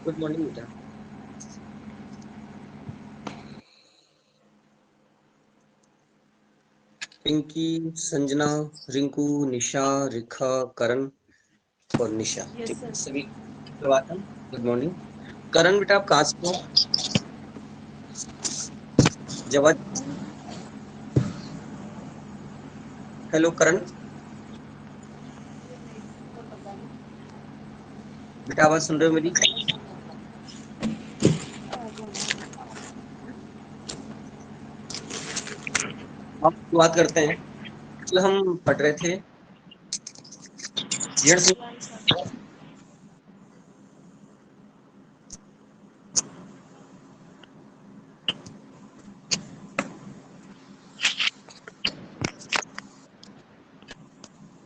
Good morning बेटा। पिंकी, संजना, रिंकू, निशा, रेखा, करण और निशा। Yes sir. सभी प्रभातम, गुड मॉर्निंग। करण बेटा, आप कहाँ से हो? जवाब। हेलो करण बेटा, आवाज सुन रहे हो मेरी? आप बात करते हैं। कल हम पढ़ रहे थे जड़ से।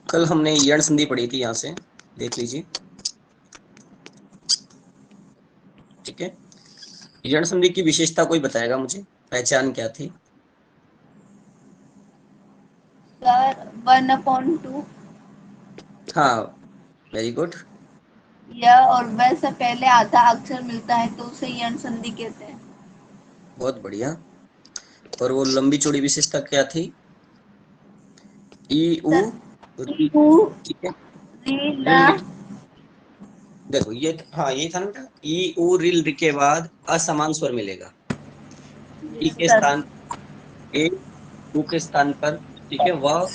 कल हमने यण संधि पढ़ी थी, यहाँ से देख लीजिए। ठीक है, यण संधि की विशेषता कोई बताएगा मुझे, पहचान क्या थी? सर 1/2 हाँ, वेरी गुड। या और व से पहले आधा अक्षर मिलता है तो उसे यण संधि कहते हैं। बहुत बढ़िया। और वो लंबी चौड़ी विशेषता क्या थी? ई उ सर री। ऊ ठीक है, री ला। रिल लिख। देखो ये, हाँ ये था ना बेटा, ई उ रिल रि के बाद असमान स्वर मिलेगा। ई यस के सर। स्थान ए, उ के स्थान पर, ठीक है, वह।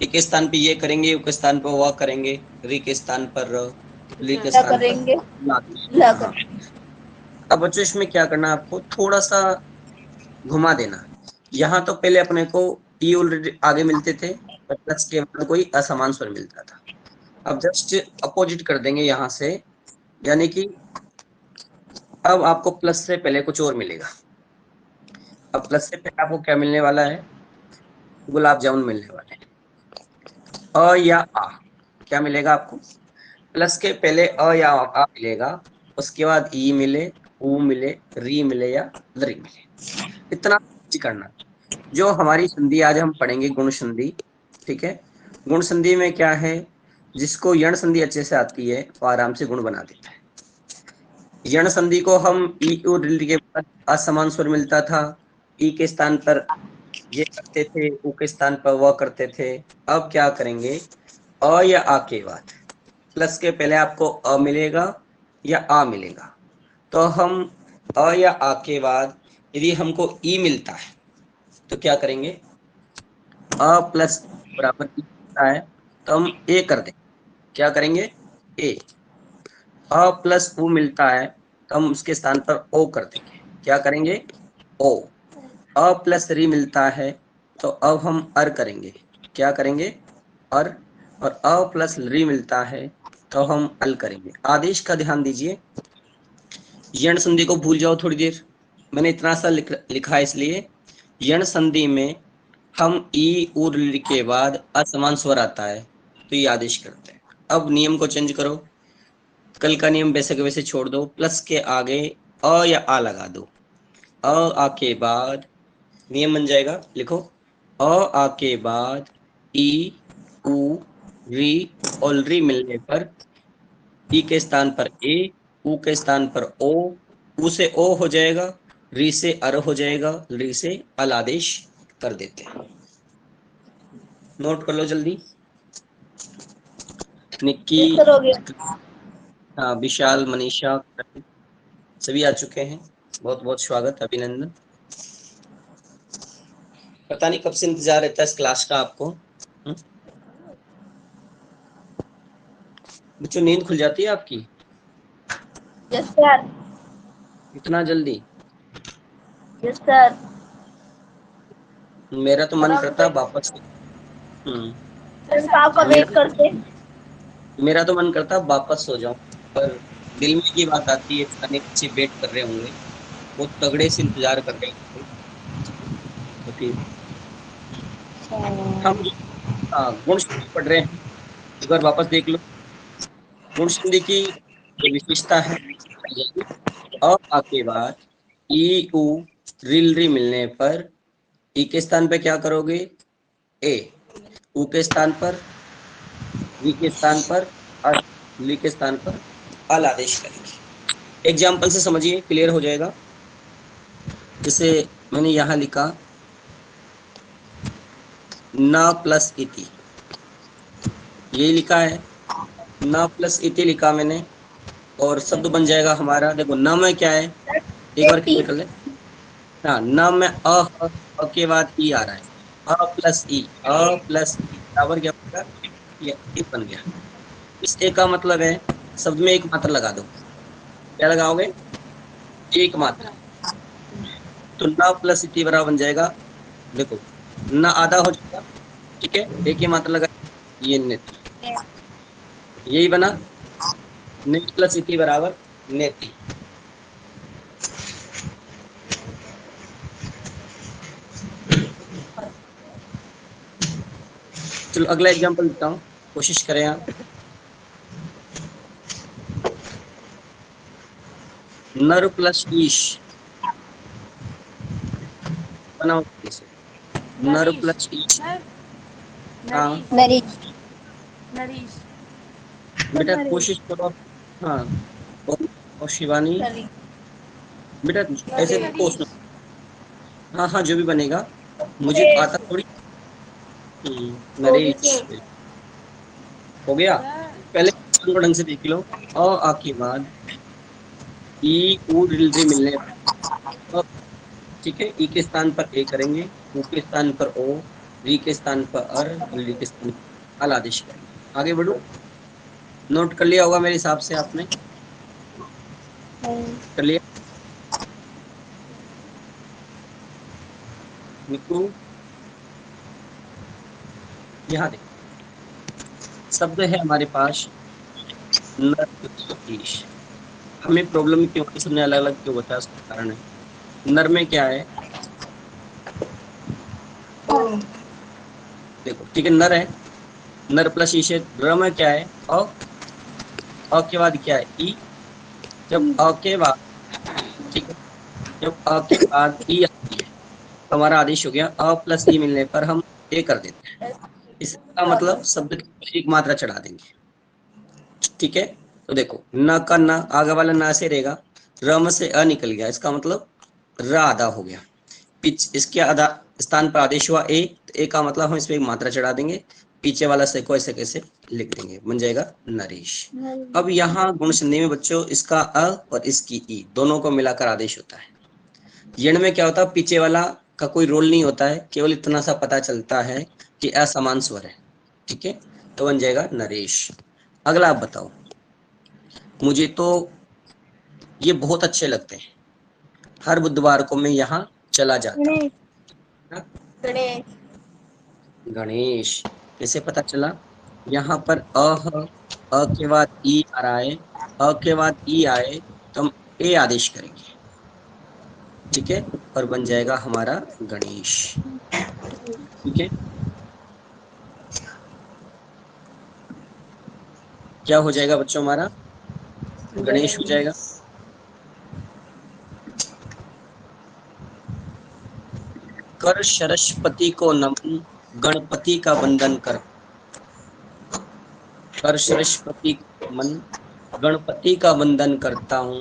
ए के स्थान पे ये करेंगे, उ के स्थान पर वह करेंगे, रि के स्थान पर र, ली के क्या स्थान पर करेंगे? ला। ला हाँ, करेंगे। अब बच्चों इसमें क्या करना है, आपको थोड़ा सा घुमा देना। यहाँ तो पहले अपने को ई ऑलरेडी आगे मिलते थे, और प्लस के बाद कोई असमान स्वर मिलता था। अब जस्ट अपोजिट कर देंगे यहाँ से, यानी कि अब आपको प्लस से पहले कुछ और मिलेगा। अब प्लस से पहले आपको क्या मिलने वाला है? गुलाब जामुन मिलने वाले हैं। अ या आ, क्या मिलेगा आपको? प्लस के पहले अ या आ मिलेगा, उसके बाद ई मिले, उ मिले, री मिले या लरी मिले। इतना करना। जो हमारी संधि आज हम पढ़ेंगे गुण संधि। ठीक है, गुण संधि में क्या है, जिसको यण संधि अच्छे से आती है वो आराम से गुण बना देता है। यण संधि को हम ई उ ऋ के बाद असमान स्वर मिलता था, ई के स्थान पर ये करते थे, उ के स्थान पर वह करते थे। अब क्या करेंगे, अ या आ के बाद प्लस के पहले आपको अ मिलेगा या आ मिलेगा। तो हम अ या आ के बाद यदि हमको ई मिलता है तो क्या करेंगे, अ प्लस बराबर ई मिलता है तो हम ए कर देंगे। क्या करेंगे? ए। अ प्लस उ मिलता है तो हम उसके स्थान पर ओ कर देंगे। क्या करेंगे? ओ। अ प्लस री मिलता है तो अब हम अर करेंगे। क्या करेंगे? अर। और अ प्लस री मिलता है तो हम अल करेंगे। आदेश का ध्यान दीजिए, यण संधि को भूल जाओ थोड़ी देर। मैंने इतना सा लिखा है इसलिए। यण संधि में हम ई उ ऋ के बाद असमान स्वर आता है तो ये आदेश करते हैं। अब नियम को चेंज करो, कल का नियम वैसे के वैसे छोड़ दो, प्लस के आगे अ या आ लगा दो। अ आ के बाद नियम बन जाएगा, लिखो। अ आ के बाद ई उ री और री मिलने पर ई के स्थान पर ए, उ के स्थान पर ओ, उ से ओ हो जाएगा, री से अर हो जाएगा, री से अल आदेश कर देते हैं। नोट कर लो जल्दी। निक्की, यस सर हो गया। हाँ, विशाल, मनीषा, सभी आ चुके हैं। बहुत बहुत स्वागत, अभिनंदन। पता नहीं कब से इंतजार रहता है इस क्लास का आपको। बच्चों, नींद खुल जाती है आपकी यस सर। इतना जल्दी? Yes sir. मेरा तो मन और करता है वापस। हम्म। फ्रेंड्स आपका वेट मेरा करते हैं। मेरा तो मन करता है वापस सो जाऊं, पर दिल में की बात आती है, खाने बच्चे वेट कर रहे होंगे, वो तगड़े से इंतजार कर रहे होंगे। तो फिर हम, हाँ, गुण संधि पढ़ रहे हैं। एक बार वापस देख लो। गुण संधि की जो विशेषता है, अ आ के बाद ई उ रिल री मिलने पर ई के स्थान पे क्या करोगे? ए। उ के स्थान पर, री के स्थान पर, और ली के स्थान पर अल आदेश करेंगे। एग्जाम्पल से समझिए, क्लियर हो जाएगा। जैसे मैंने यहां लिखा न प्लस इति, यही लिखा है, न प्लस इति लिखा मैंने, और शब्द बन जाएगा हमारा, देखो न में क्या है, एक बार क्लियर कर ले। हाँ, न में अ के बाद ई आ रहा है, अ प्लस ई, बराबर क्या होगा, ये एक बन गया। इस ए का मतलब है शब्द में एक मात्रा लगा दो, क्या लगाओगे, एक मात्रा, तो न प्लस इति बराबर बन जाएगा, देखो न आधा हो जाएगा, ठीक है, एक ही मात्रा लगा, ये नेति, यही बना, ने प्लस इति बराबर नेति। चलो अगला एग्जांपल देता हूँ, कोशिश करें आप। नर प्लस ईश, बनाओ इसे, नर नरीश, प्लस ईश। सर, हाँ नरीश, नरीश, बेटा कोशिश करो, हाँ, और शिवानी, बेटा ऐसे नरेश, कोशिश, हाँ हाँ जो भी बनेगा, मुझे तो आता थोड़ी। नरेश हो गया। सर, पहले को ढंग से देख लो, आ के बाद ई ऊ रे मिलने पर, ठीक है, ई के स्थान पर ए करेंगे, ऊ के स्थान पर ओ, री के स्थान पर अर, और ली के स्थान पर अल आदेश करेंगे। आगे बढ़ो, नोट कर लिया होगा मेरे हिसाब से आपने, कर लिया निकू। यहाँ देखो शब्द है हमारे पास नर प्लस ईश। हमें प्रॉब्लम क्यों है, सबने अलग अलग क्यों बताया, उसका कारण है। नर में क्या है, देखो ठीक है, नर है, नर प्लस ईश है, र में क्या है, अ के बाद क्या है, ई, जब अ के बाद, ठीक है, जब अ के बाद ई आती है तो हमारा आदेश हो गया, अ प्लस ई मिलने पर हम ए कर देते हैं, इसका मतलब शब्द के ऊपर एक मात्रा चढ़ा देंगे, ठीक है। तो देखो न का न, आगे वाला न से रहेगा, रम से अ निकल गया, इसका मतलब र आधा हो गया, पिच इसके आधा स्थान पर आदेश हुआ ए, तो ए का मतलब हम इसमें एक मात्रा चढ़ा देंगे, पीछे वाला से को ऐसे कैसे लिख देंगे, बन जाएगा नरेश। अब यहाँ गुण संधि में बच्चों इसका अ और इसकी ई दोनों को मिलाकर आदेश होता है। यण में क्या होता है, पीछे वाला का कोई रोल नहीं होता है, केवल इतना सा पता चलता है कि असमान स्वर है, ठीक है, तो बन जाएगा नरेश। अगला आप बताओ, मुझे तो ये बहुत अच्छे लगते हैं, हर बुधवार को मैं यहाँ चला जाता हूँ, है ना? गणेश, कैसे पता चला, यहाँ पर अ के बाद ई आ रहा है, अ के बाद ई आए तो हम ए आदेश करेंगे, ठीक है, और बन जाएगा हमारा गणेश, ठीक है। क्या हो जाएगा बच्चों हमारा, गणेश हो जाएगा। कर सरस्वती को नमन, गणपति का वंदन कर, कर सरस्वती को नमन, गणपति का वंदन करता हूँ,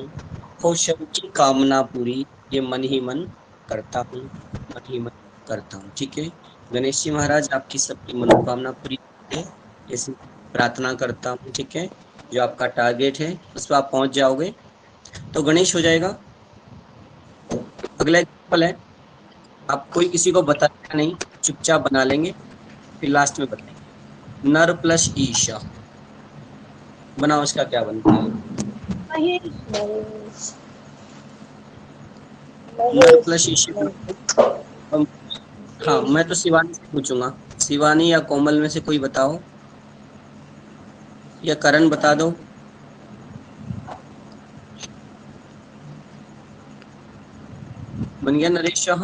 हो सबकी कामना पूरी, ये मन ही मन करता हूँ, मन ही मन करता हूँ, ठीक है। गणेश जी महाराज आपकी सबकी मनोकामना पूरी है, ऐसी प्रार्थना करता हूँ, ठीक है, जो आपका टारगेट है उस पर आप पहुंच जाओगे, तो गणेश हो जाएगा। अगला एग्जाम्पल है, आप कोई किसी को बताएगा नहीं, चुपचाप बना लेंगे, फिर लास्ट में बताएंगे। नर प्लस ईशा, बनाओ इसका क्या बनता है, नर प्लस ईशा बनाओ। हाँ मैं तो शिवानी से पूछूंगा, शिवानी या कोमल में से कोई बताओ, या करण बता दो। बन गया नरेश शाह।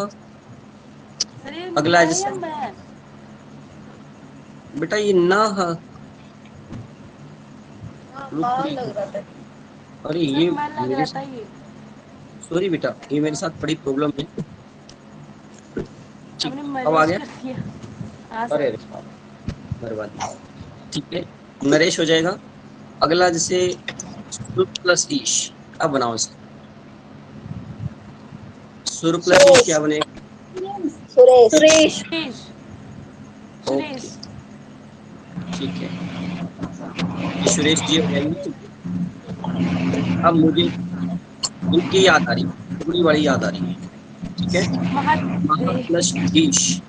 अरे अगला है मैं या जैसे, मैं, बेटा ये ना है, रुक हाँ रही लग है। रहा था। अरे सर ये मैं लग मेरे रहा था साथ, ये, सॉरी बेटा, ये मेरे साथ बड़ी प्रॉब्लम है, ठीक, हमने अब आ मलेश गया, कर दिया। हाँ अरे सर, अरे बर्बादी, ठीक है, नरेश हो जाएगा। अगला जैसे सुर प्लस ईश, अब बनाओ इसको। सुर प्लस ईश क्या बनेगा? सुरेश। सुरेश। सुरेश। ओके सुरेश। ठीक है, ये सुरेश जी हो जाएंगे। ठीक है, अब मुझे उनकी याद आ रही है, टुकड़ी वाली याद आ रही है। ठीक है, महा महा प्लस ईश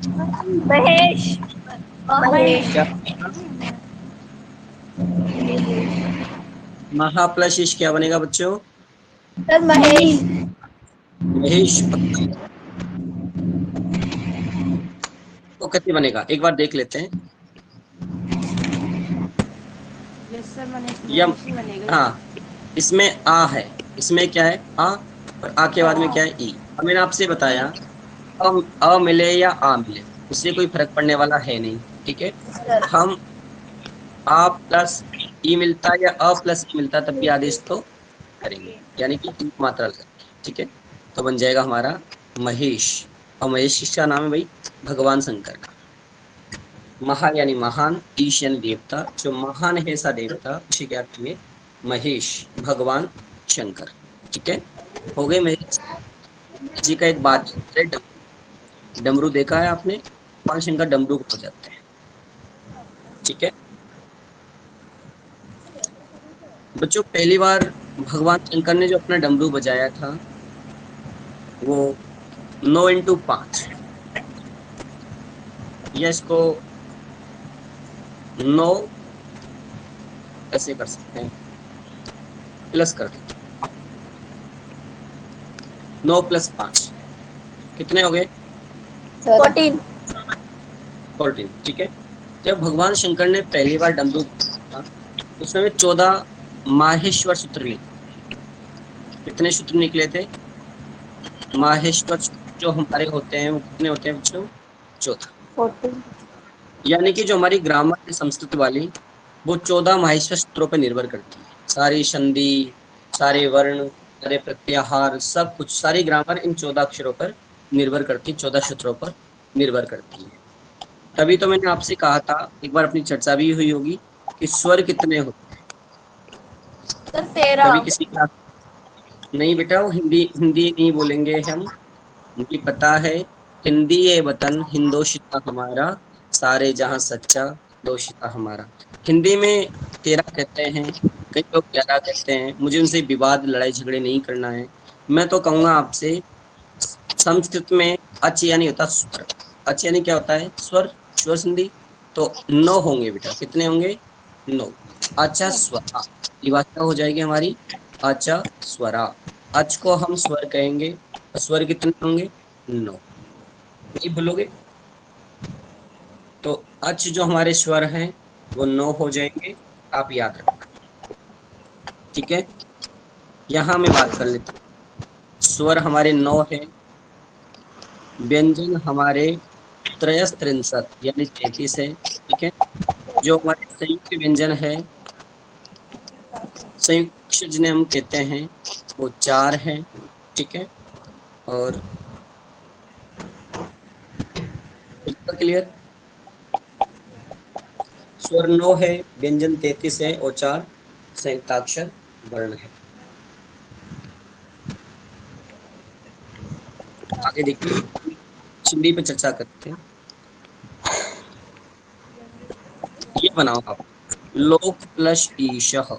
महेश। महेश। क्या? महा प्लस ईश क्या बनेगा बच्चों? सर महेश। महेश। तो कैसे बनेगा एक बार देख लेते हैं। यस सर, या मनीष ही बनेगा ये। हाँ, इसमें आ है, इसमें क्या है आ, और आ के बाद में क्या है ई। अब मैंने आपसे बताया अ मिले या आ मिले उससे कोई फर्क पड़ने वाला है नहीं। ठीक है, हम आ प्लस ई मिलता या अ प्लस ई मिलता तब भी आदेश तो करेंगे, यानी कि ई मात्रा लगाएंगे। ठीक है, तो बन जाएगा हमारा महेश। और महेश किसका नाम है भाई? भगवान शंकर का। महा यानी महान, ईश यानी देवता, जो महान है ऐसा देवता उसे क्या कहेंगे? महेश, भगवान शंकर। ठीक है, हो गए महेश जी का। एक बात है, डमरू देखा है आपने? भगवान शंकर डमरू को बजाते हैं। ठीक है बच्चों, पहली बार भगवान शंकर ने जो अपना डमरू बजाया था वो 9 × 5, या इसको 9 ऐसे कर सकते हैं, प्लस कर देते हैं। 9 + 5 कितने हो गए? 14। 14। ठीक है, जब भगवान शंकर ने पहली बार डमरू बजाया था उसमें 14 माहेश्वर सूत्र निकले। कितने सूत्र निकले थे? माहेश्वर सूत्र जो हमारे होते हैं वो कितने होते हैं बच्चों? 14। 14। यानी कि जो हमारी ग्रामर है संस्कृत वाली, वो 14 माहेश्वर सूत्रों पर निर्भर करती है। सारी संधि, सारे वर्ण, सारे प्रत्याहार, सब कुछ, सारी ग्रामर इन 14 अक्षरों पर निर्भर करती है, 14 सूत्रों पर निर्भर करती है। तभी तो मैंने आपसे कहा था, एक बार अपनी चर्चा भी हुई होगी, कि स्वर कितने होते हैं। सर 13। कभी किसी क्लास, नहीं बेटा वो हिंदी हिंदी नहीं बोलेंगे हम, मुझे पता है। हिंदी ये वतन हिंदोशिता हमारा, सारे जहां सच्चा दोषिता हमारा। हिंदी में 13 कहते हैं, कई लोग 11 कहते हैं। मुझे उनसे विवाद लड़ाई झगड़े नहीं करना है। मैं तो कहूंगा आपसे, संस्कृत में अच यानी होता स्वर। अच यानी क्या होता है? स्वर, स्वर संधि। तो 9 होंगे बेटा, कितने होंगे? 9। अच्छा स्वरा, ये बात क्या हो जाएगी हमारी? अच्छा स्वरा, अच को हम स्वर कहेंगे, और स्वर कितने होंगे? 9। नहीं भूलोगे? तो अच जो हमारे स्वर हैं वो 9 हो जाएंगे, आप याद रखना। ठीक है, यहां मैं बात कर लेता हूँ। स्वर हमारे 9 है, व्यंजन हमारे 63 यानी 33 है। ठीक है, जो हमारे संयुक्त व्यंजन है, संयुक्त अक्षर जिन्हें हम कहते हैं, वो 4 है। ठीक है, और क्लियर, स्वर 9 है, व्यंजन 33 है, और 4 संयुक्ताक्षर वर्ण है। आगे देखिए, हिंदी पे चर्चा करते हैं। ये बनाओ आप, लोक प्लस ईशः।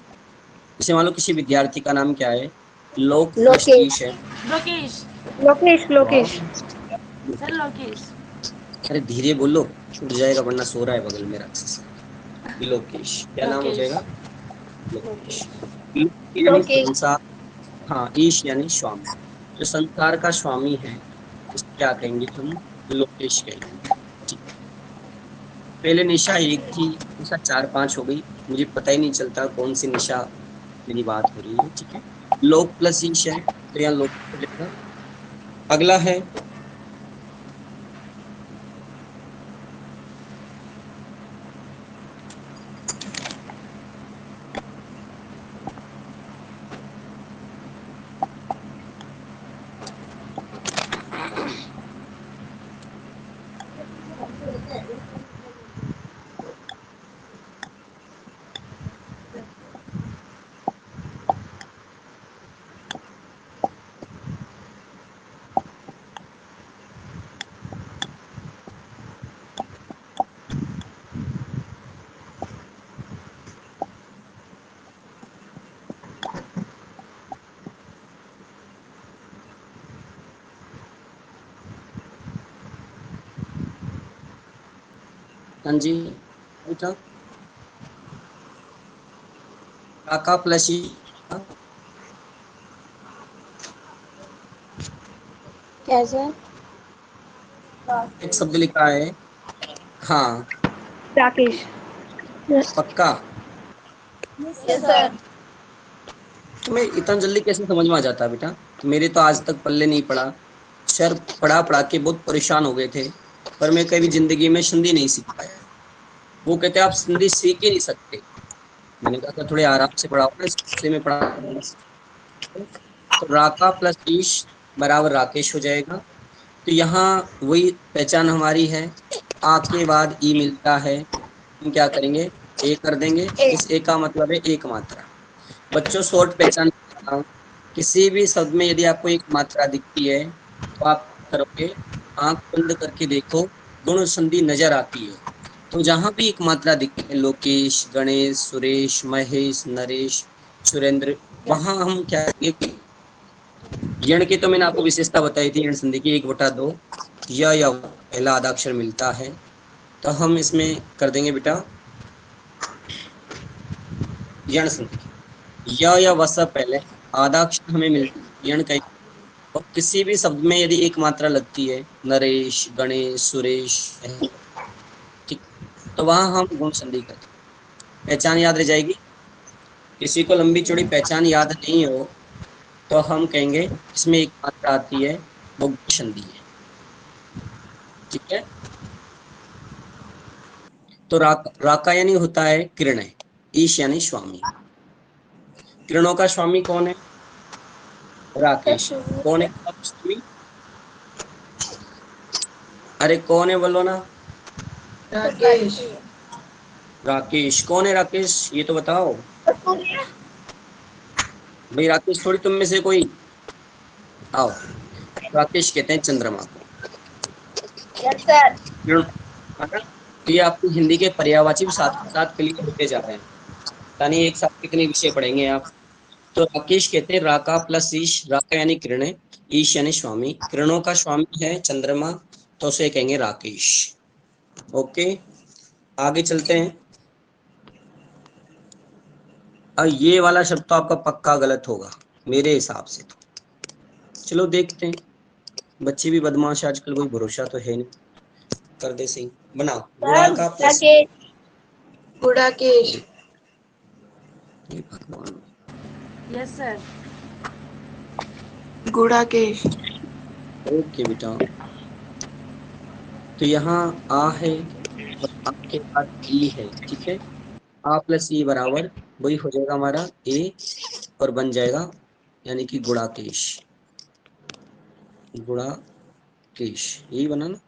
जैसे मान लो किसी विद्यार्थी का नाम क्या है? लोक प्लस लोकेश। ईश है। लोकेश। लोकेश। वाह, लोकेश। सर लोकेश। अरे धीरे बोलो, छूट जाएगा, वरना सो रहा है बगल में राक्षस। लोकेश क्या नाम हो लोकेश। जाएगा? लोकेश। लोकेश। लोक यानी लोकेश। संसार, हाँ, ईश यानी स्वामी। जो संसार का स्वामी है उसको क्या कहेंगे हम? लोकेश कहेंगे। ठीक। पहले निशा एक थी, निशा 4 5 हो गई, मुझे पता ही नहीं चलता कौन सी निशा मेरी बात हो रही है। ठीक है, लोक प्लस ईश है तो यहाँ लोक हो जाएगा। अगला है हाँ जी बेटा, राका प्लस ई, क्या सर? एक शब्द लिखा है। हाँ राकेश। पक्का? Yes sir. तुम्हें इतना जल्दी कैसे समझ में आ जाता है बेटा? मेरे तो आज तक पल्ले नहीं पड़ा। सर पढ़ा पढ़ा के बहुत परेशान हो गए थे, पर मैं कभी जिंदगी में संधि नहीं सीख पाया। वो कहते आप संधि सीख ही नहीं सकते। मैंने कहा था थोड़े आराम से पढ़ाओ ना, इससे में पढ़ा। तो राका प्लस ईश बराबर राकेश हो जाएगा। तो यहाँ वही पहचान हमारी है, आ के बाद ई मिलता है, हम क्या करेंगे, ए कर देंगे। इस ए का मतलब है एक मात्रा। बच्चों शॉर्ट पहचान करता हूं, किसी भी शब्द में यदि आपको एक मात्रा दिखती है तो आप करोगे, आंख बंद करके देखो, गुण संधि नजर आती है। तो जहां भी एक मात्रा दिखती है, लोकेश, गणेश, सुरेश, महेश, नरेश, सुरेंद्र, वहां हम क्या करेंगे, यण की तो मैंने आपको विशेषता बताई थी, यण संधि की 1/2 या पहला आधा अक्षर मिलता है। तो हम इसमें कर देंगे बेटा यण संधि, या व से पहले आधा अक्षर हमें मिलता है, यण का। और किसी भी शब्द में यदि एक मात्रा लगती है, नरेश, गणेश, सुरेश, ठीक, तो वहां हम गुण संधि करते हैं। पहचान याद रह जाएगी। किसी को लंबी चौड़ी पहचान याद नहीं हो तो हम कहेंगे इसमें एक मात्रा आती है, वो गुण संधि है। ठीक है। तो राका यानी होता है किरण, ईश यानी स्वामी। किरणों का स्वामी कौन है? राकेश। कौन है स्वामी? अरे कौन है बोलो ना। राकेश। राकेश कौन है? राकेश ये तो बताओ भाई। राकेश थोड़ी तुम में से कोई। आओ, राकेश कहते हैं चंद्रमा को। Yes sir. है ना? तो ये आपको हिंदी के पर्यायवाची भी साथ साथ क्लियर होते जा रहे हैं, यानी एक साथ कितने विषय पढ़ेंगे आप। तो राकेश कहते हैं राका प्लस ईश, राका यानी किरणें, ईश यानी स्वामी। किरणों का स्वामी है चंद्रमा, तो उसे कहेंगे राकेश। ओके, आगे चलते हैं। अब ये वाला शब्द तो आपका पक्का गलत होगा मेरे हिसाब से तो। चलो देखते हैं, बच्चे भी बदमाश आजकल, कोई भरोसा तो है नहीं। कर दे सही, बनाओ। गुणा का प्लस, राकेश। गुड़ाकेश। भगवान, Yes, sir. गुड़ाकेश। ओके बेटा। तो यहाँ आ है और आपके पास ई है, ठीक है। आ प्लस ई बराबर वही हो जाएगा हमारा ए, और बन जाएगा यानी कि गुणाकेश। गुणाकेश यही बना ना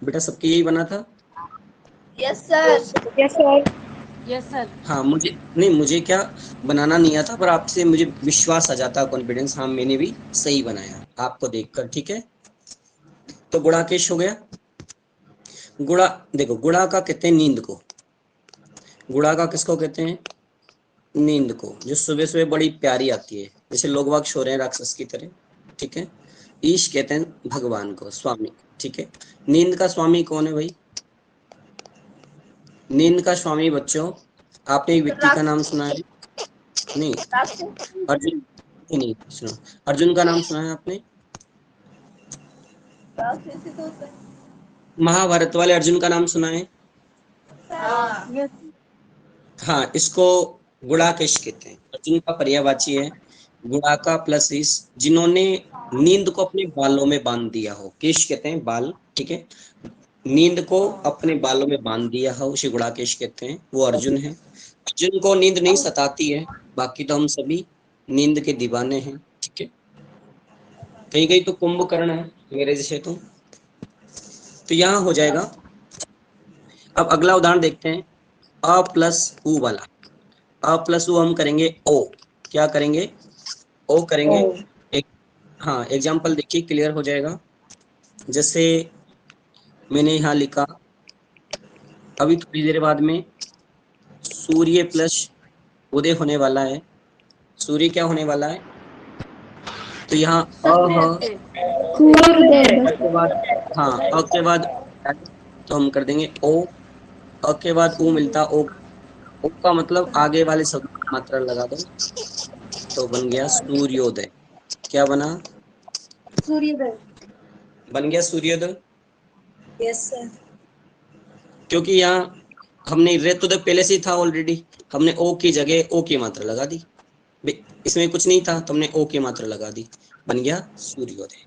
बेटा, सबके यही बना था। Yes sir. Yes sir. Yes, sir. हाँ मुझे नहीं, मुझे क्या बनाना नहीं आता, पर आपसे मुझे विश्वास आ जाता, कॉन्फिडेंस, हाँ मैंने भी सही बनाया आपको देखकर। ठीक है, तो गुणाकेश हो गया। गुणा, देखो गुणा का कहते हैं नींद को। गुणा का किसको कहते हैं? नींद को, जो सुबह सुबह बड़ी प्यारी आती है, जैसे लोग वाग सो रहे हैं राक्षस की तरह। ठीक है। ईश कहते हैं भगवान को, स्वामी। ठीक है। नींद का स्वामी कौन है भाई? नींद का स्वामी बच्चों, आपने एक व्यक्ति का नाम सुना है? नहीं, अर्जुन। नहीं सुनो, अर्जुन का नाम सुना है आपने? महाभारत वाले अर्जुन का नाम सुना है? Yes. हाँ, इसको गुणाकेश कहते हैं। अर्जुन का पर्यायवाची है गुणाका प्लस इस, जिन्होंने नींद को अपने बालों में बांध दिया हो, केश कहते हैं बाल। ठीक है, नींद को अपने बालों में बांध दिया हो उसे गुणाकेश कहते हैं, वो अर्जुन है। अर्जुन को नींद नहीं सताती है, बाकी तो हम सभी नींद के दीवाने हैं। ठीक है, कहीं कहीं तो कुंभकर्ण है मेरे जैसे तो यहाँ हो जाएगा। अब अगला उदाहरण देखते हैं, अ प्लस उ वाला। अ प्लस उ हम करेंगे ओ, क्या करेंगे? ओ करेंगे। एक, हाँ एग्जाम्पल देखिए, क्लियर हो जाएगा। जैसे मैंने यहाँ लिखा, अभी थोड़ी देर बाद में सूर्य प्लस उदय होने वाला है। सूर्य क्या होने वाला है? तो यहाँ अ ह Surya. के बाद हाँ, अ के बाद तो हम कर देंगे ओ, अ के बाद ऊ मिलता ओ का मतलब आगे वाले शब्द में मात्रा लगा दो तो बन गया सूर्योदय। क्या बना? सूर्योदय। बन गया सूर्योदय। Yes sir. क्योंकि यहाँ हमने रे तो पहले से ही था ऑलरेडी, हमने ओ की जगह ओ की मात्रा लगा दी, इसमें कुछ नहीं था तो हमने ओ की मात्रा लगा दी, बन गया सूर्योदय।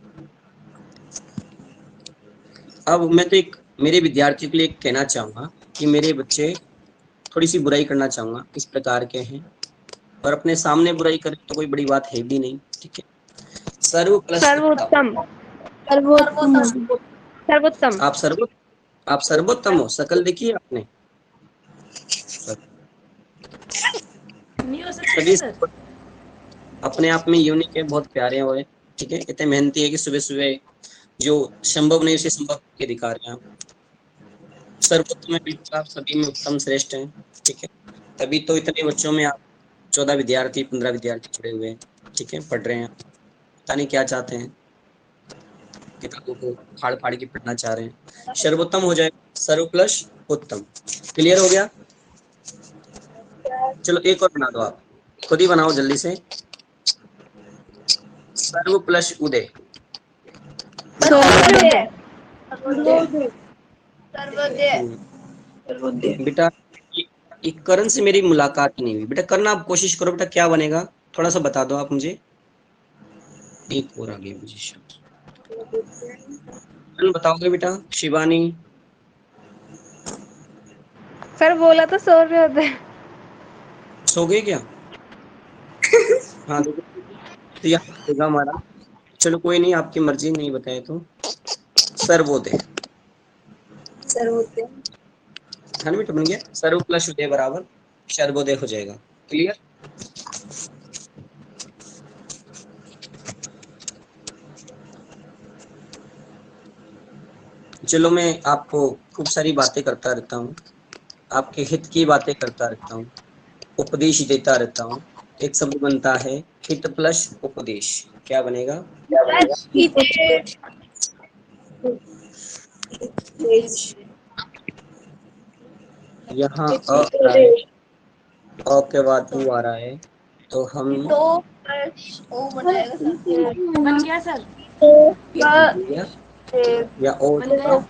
अब मैं तो एक मेरे विद्यार्थियों के लिए कहना चाहूंगा कि मेरे बच्चे थोड़ी सी बुराई करना चाहूंगा, इस प्रकार के हैं और अपने सामने बुराई करें तो कोई बड़ी बात है भी नहीं, ठीक है। सर्व प्लस सर्वोत्तम। सर्वोत्तम। सर्वोत्तम। आप सर्वोत्तम हो, शकल देखिए आपने। नहीं हो सकता सभी सर। अपने आप में यूनिक है, बहुत प्यारे हो, ठीक है। इतने मेहनती है कि सुबह सुबह जो संभव नहीं उसे संभव करके दिखा रहे हैं आप। सर्वोत्तम है, बिल्कुल आप सभी में उत्तम श्रेष्ठ हैं, ठीक है। तभी तो इतने बच्चों में आप 14 विद्यार्थी 15 विद्यार्थी जुड़े हुए हैं, ठीक है, पढ़ रहे हैं। पता नहीं क्या चाहते हैं, किताबों को फाड़ फाड़ के पढ़ना चाह रहे हैं। सर्वोत्तम हो जाए, सर्व प्लस उत्तम। क्लियर हो गया? चलो एक और बना दो, आप खुद ही बनाओ जल्दी से। सर्व प्लस उदय। सर्वोदय। सर्वोदय। सर्वोदय। बेटा एक करण से मेरी मुलाकात नहीं हुई, बेटा करना आप कोशिश करो बेटा, क्या बनेगा थोड़ा सा बता दो आप मुझे। एक और आगे पोजीशन बताओगे बेटा? शिवानी सर बोला तो सूर्योदय। सो गए क्या? हाँ देखो तो यहाँ होगा हमारा। चलो कोई नहीं, आपकी मर्जी, नहीं बताए तो सर्वोदय। सर्वोदय। है ना बेटा, बन गया सर्व प्लस उदय बराबर सर्वोदय हो जाएगा। क्लियर? चलो मैं आपको खूब सारी बातें करता रहता हूँ, आपके हित की बातें करता रहता हूँ, उपदेश देता रहता हूँ। एक शब्द बनता है हित प्लस उपदेश, क्या बनेगा? यहाँ अ आ रहा है, अ के बाद ऊ आ रहा है, तो हम तो ओ बन जाएगा सर। बन गया सर। या ओ बन गया।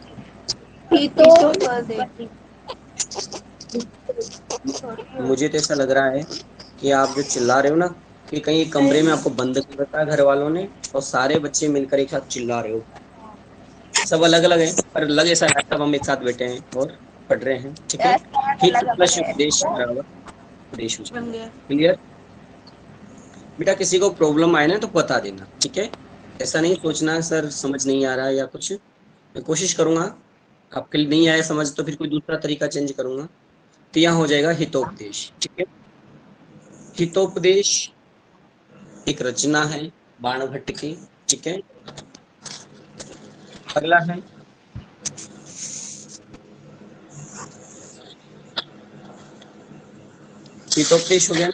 ही तो उपदेश। मुझे तो ऐसा लग रहा है कि आप जो चिल्ला रहे हो ना, कि कहीं एक कमरे में आपको बंद कर रखा है घर वालों ने और सारे बच्चे मिलकर एक साथ चिल्ला रहे हो। सब अलग अलग है पर लग ऐसा रहा है सब हम एक साथ बैठे हैं और पढ़ रहे हैं, ठीक है। हित अलग अलग प्लस है। उपदेश बराबर उपदेश हो बन जाएगा। गया। क्लियर? बेटा किसी को प्रॉब्लम आए ना तो बता देना, ठीक है। ऐसा नहीं सोचना सर समझ नहीं आ रहा है या कुछ, मैं कोशिश करूंगा। आपके लिए नहीं आया समझ तो फिर कोई दूसरा तरीका चेंज करूंगा। तो यहाँ हो जाएगा हितोपदेश, ठीक है। हितोपदेश एक रचना है बाणभट्ट की, ठीक है। अगला है हितोपदेश हो गया।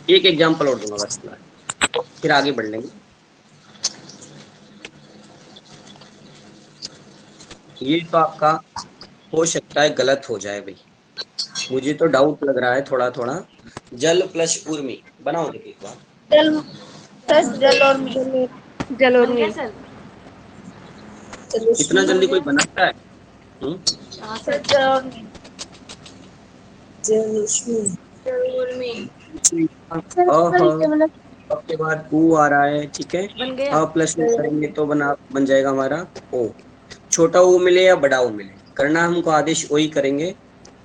एक एग्जाम्पल और दूंगा बस, फिर आगे बढ़ लेंगे। ये तो आपका हो सकता है गलत हो जाए भाई, मुझे तो डाउट लग रहा है थोड़ा थोड़ा। जल प्लस उर्मी बनाओ देखिए एक बार। जल प्लस जल और मी। जल और बन गया मीन। सर। इतना बन जल्दी कोई गया। बनाता है? हाँ सर सर। जल और मी। अ के बाद ऊ आ रहा है, ठीक है। बन गया। अ प्लस में करेंगे तो बन जाएगा हमारा ओ। छोटा ऊ मिले या बड़ा ऊ मिले, करना हमको आदेश ओ ही करेंगे,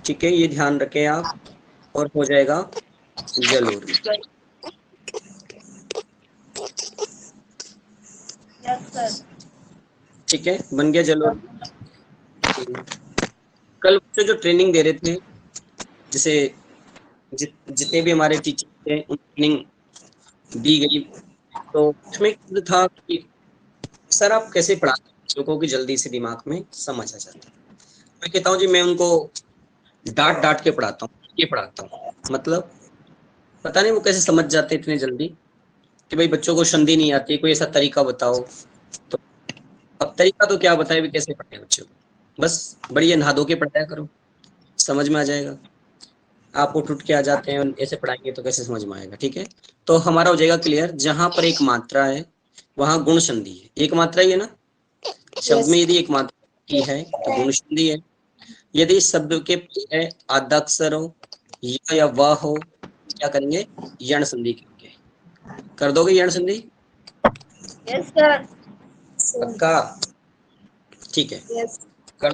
ठीक है, ये ध्यान रखें आप। और हो जाएगा जलोर, यस सर। ठीक है, बन गया जलोर। कल से जो ट्रेनिंग दे रहे थे, जैसे जितने भी हमारे टीचर थे उन ट्रेनिंग दी गई, तो उसमें था कि सर आप कैसे पढ़ाते हैं बच्चों को कि जल्दी से दिमाग में समझ आ जाता है। मैं कहता हूँ जी मैं उनको डांट डांट के पढ़ाता हूँ, ये पढ़ाता हूँ, मतलब पता नहीं वो कैसे समझ जाते इतने जल्दी कि भाई बच्चों को संधि नहीं आती, कोई ऐसा तरीका बताओ। तो अब तरीका तो क्या बताए भी कैसे पढ़ते हैं बच्चों को, बस बढ़िया नहा धो के पढ़ाया करो, समझ में आ जाएगा। आप उठ उठ के आ जाते हैं, ऐसे पढ़ाएंगे तो कैसे समझ में आएगा। ठीक है, तो हमारा हो जाएगा क्लियर, जहां पर एक मात्रा है वहां गुण संधि है। एक मात्रा ही है ना, शब्द में यदि एक मात्रा की है तो गुण संधि है। यदि शब्द के पहले आधा अक्षर हो या वह हो, क्या करेंगे, यण संधि करेंगे। कर दोगे यण संधि? Yes sir. पक्का? ठीक है, यस। कर,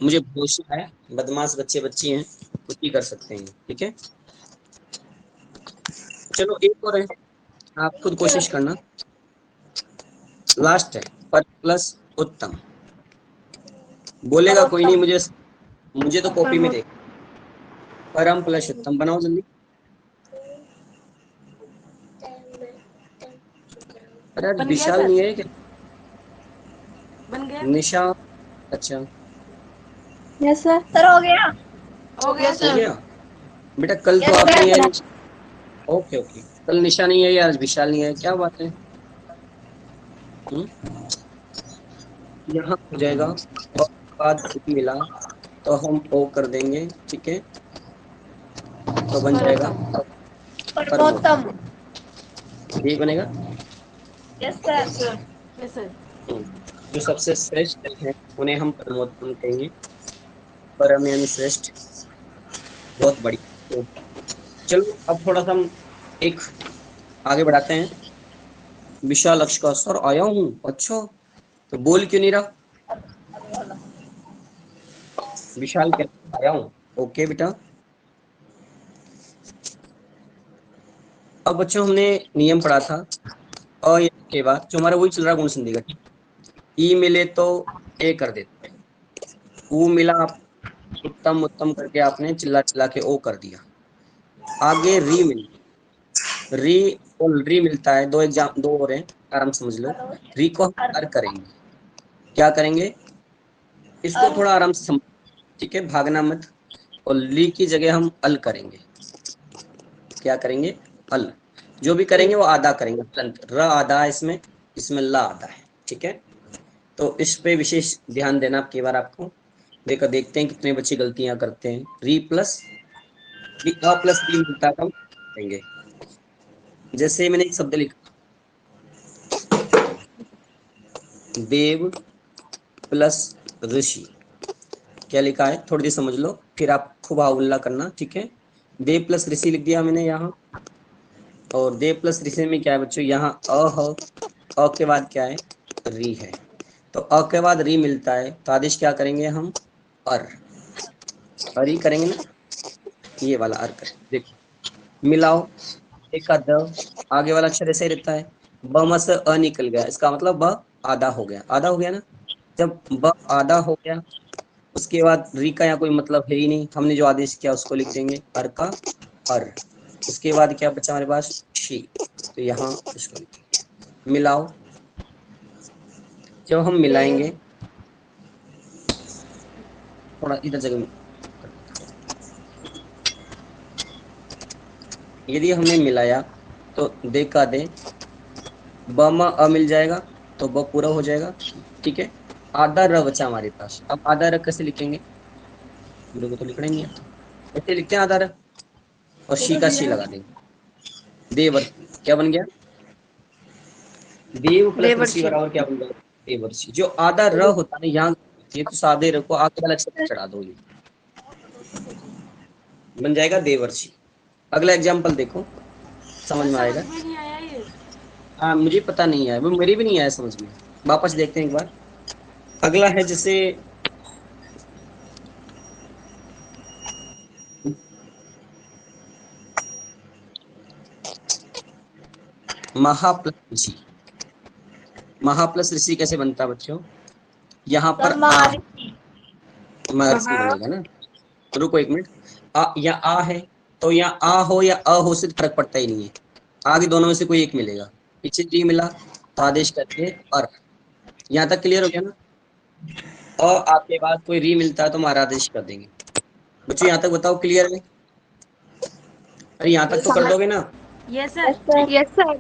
मुझे भरोसा है, बदमाश बच्चे बच्ची हैं, कुछ भी कर सकते हैं। ठीक है, चलो एक और है, आप खुद कोशिश करना। लास्ट है, पर प्लस उत्तम। बोलेगा कोई नहीं, मुझे तो कॉपी में देख। परम प्लस उत्तम बनाओ जल्दी। अरे आज बन गया विशाल सर? नहीं है क्या? बन गया? निशा, अच्छा यस सर। सर हो गया। हो गया हो सर। गया। बेटा कल तो यस आप नहीं सर। आए। ओके ओके, कल निशा नहीं है, आज विशाल नहीं है, क्या बात है। हम्म? यहाँ हो जाएगा और बाद मिला तो हम ओ कर देंगे। ठीक है, तो बन जाएगा सर्वोत्तम। परमोत्तम। परमोत्तम। ये बनेगा। Yes sir. Yes sir. Yes sir. हम्म, जो सबसे श्रेष्ठ है उन्हें हम परमोत्तम कहेंगे। परम यानी श्रेष्ठ, बहुत बढ़िया। तो चलो अब थोड़ा सा हम एक आगे बढ़ाते हैं। विशाल अक्ष का सर आया हूँ, अच्छा तो बोल क्यों नहीं रहा? विशाल कह आया हूँ। ओके बेटा, अब बच्चों हमने नियम पढ़ा था, अ के बाद जो हमारा वही चल रहा गुण संधि का। ई मिले तो ए कर देते हैं, ऊ मिला उत्तम उत्तम करके आपने चिल्ला चिल्ला के ओ कर दिया। आगे री मिल, री और री मिलता है, दो एग्जाम दो और हैं, आराम से समझ लो। री को हम अर करेंगे, क्या करेंगे, इसको थोड़ा आराम से समझ। ठीक है, भागना मत। और ली की जगह हम अल करेंगे, क्या करेंगे, अल। जो भी करेंगे वो आधा करेंगे, तुरंत र आधा है इसमें, इसमें ला आधा है। ठीक है, तो इस पे विशेष ध्यान देना आपकी बार आपको। देखते हैं कितने बच्चे गलतियां करते हैं। री प्लस री, अ प्लस री मिलता है तो हम करेंगे। जैसे मैंने एक शब्द लिखा, देव प्लस ऋषि, क्या लिखा है थोड़ी देर समझ लो, फिर आप खूब हाउल्ला करना। ठीक है, देव प्लस ऋषि लिख दिया मैंने यहाँ। और देव प्लस ऋषि में क्या है बच्चों, यहाँ अ है, अ के बाद क्या है, री है। तो अ के बाद री मिलता है तो आदेश क्या करेंगे हम, अर, अरी करेंगे ना, ये वाला अर करेंगे। देखो मिलाओ, एक का द, आगे वाला अक्षर ऐसे ही रहता है। ब में से अ निकल गया, इसका मतलब ब आधा हो गया, आधा हो गया ना। जब ब आधा हो गया उसके बाद री का यहाँ कोई मतलब है ही नहीं, हमने जो आदेश किया उसको लिख देंगे अर का अर। उसके बाद क्या बचा हमारे पास, शी, तो यहाँ इसको लिखेंगे। मिलाओ, जब हम मिलाएंगे, थोड़ा इधर जगह में कर देता हूं। यदि हमने मिलाया तो दे का दे, ब में अ मिल जाएगा तो ब पूरा हो जाएगा। ठीक है, आधा र बचा हमारे पास। अब आधा र कैसे लिखेंगे, पूरे को तो लिखना ही नहीं आता, कैसे लिखते हैं आधा र, और शी का शी लगा देंगे। देवर, क्या बन गया, देव प्लस ऋषि देवर्षि। बराबर क्या बन गया, देवर्षि। जो आधा र होता है ना यहाँ, ये तो सादे र को आगे वाला अक्षर चढ़ा दो, ये बन जाएगा देवर्षि। अगला एग्जाम्पल देखो, समझ सर में समझ आएगा। में नहीं आया ये। हाँ मुझे पता नहीं है, वो मेरी भी नहीं आया समझ में। वापस देखते हैं एक बार। अगला है जैसे महा प्लस ऋषि। महा प्लस ऋषि कैसे बनता है बच्चों, यहाँ पर सर आ, महारिषि। महर्षि बनेगा ना। रुको एक मिनट, आ या आ है तो यहाँ आ हो या अ हो से फर्क पड़ता ही नहीं है, आगे दोनों में से कोई एक मिलेगा। पीछे टी मिला तो आदेश करके और, यहाँ तक क्लियर हो गया ना। और आपके बाद कोई री मिलता है तो हम आदेश कर देंगे। बच्चों यहाँ तक बताओ, क्लियर है? अरे यहाँ तक तो कर दोगे ना। Yes yes sir. Sir. Yes sir.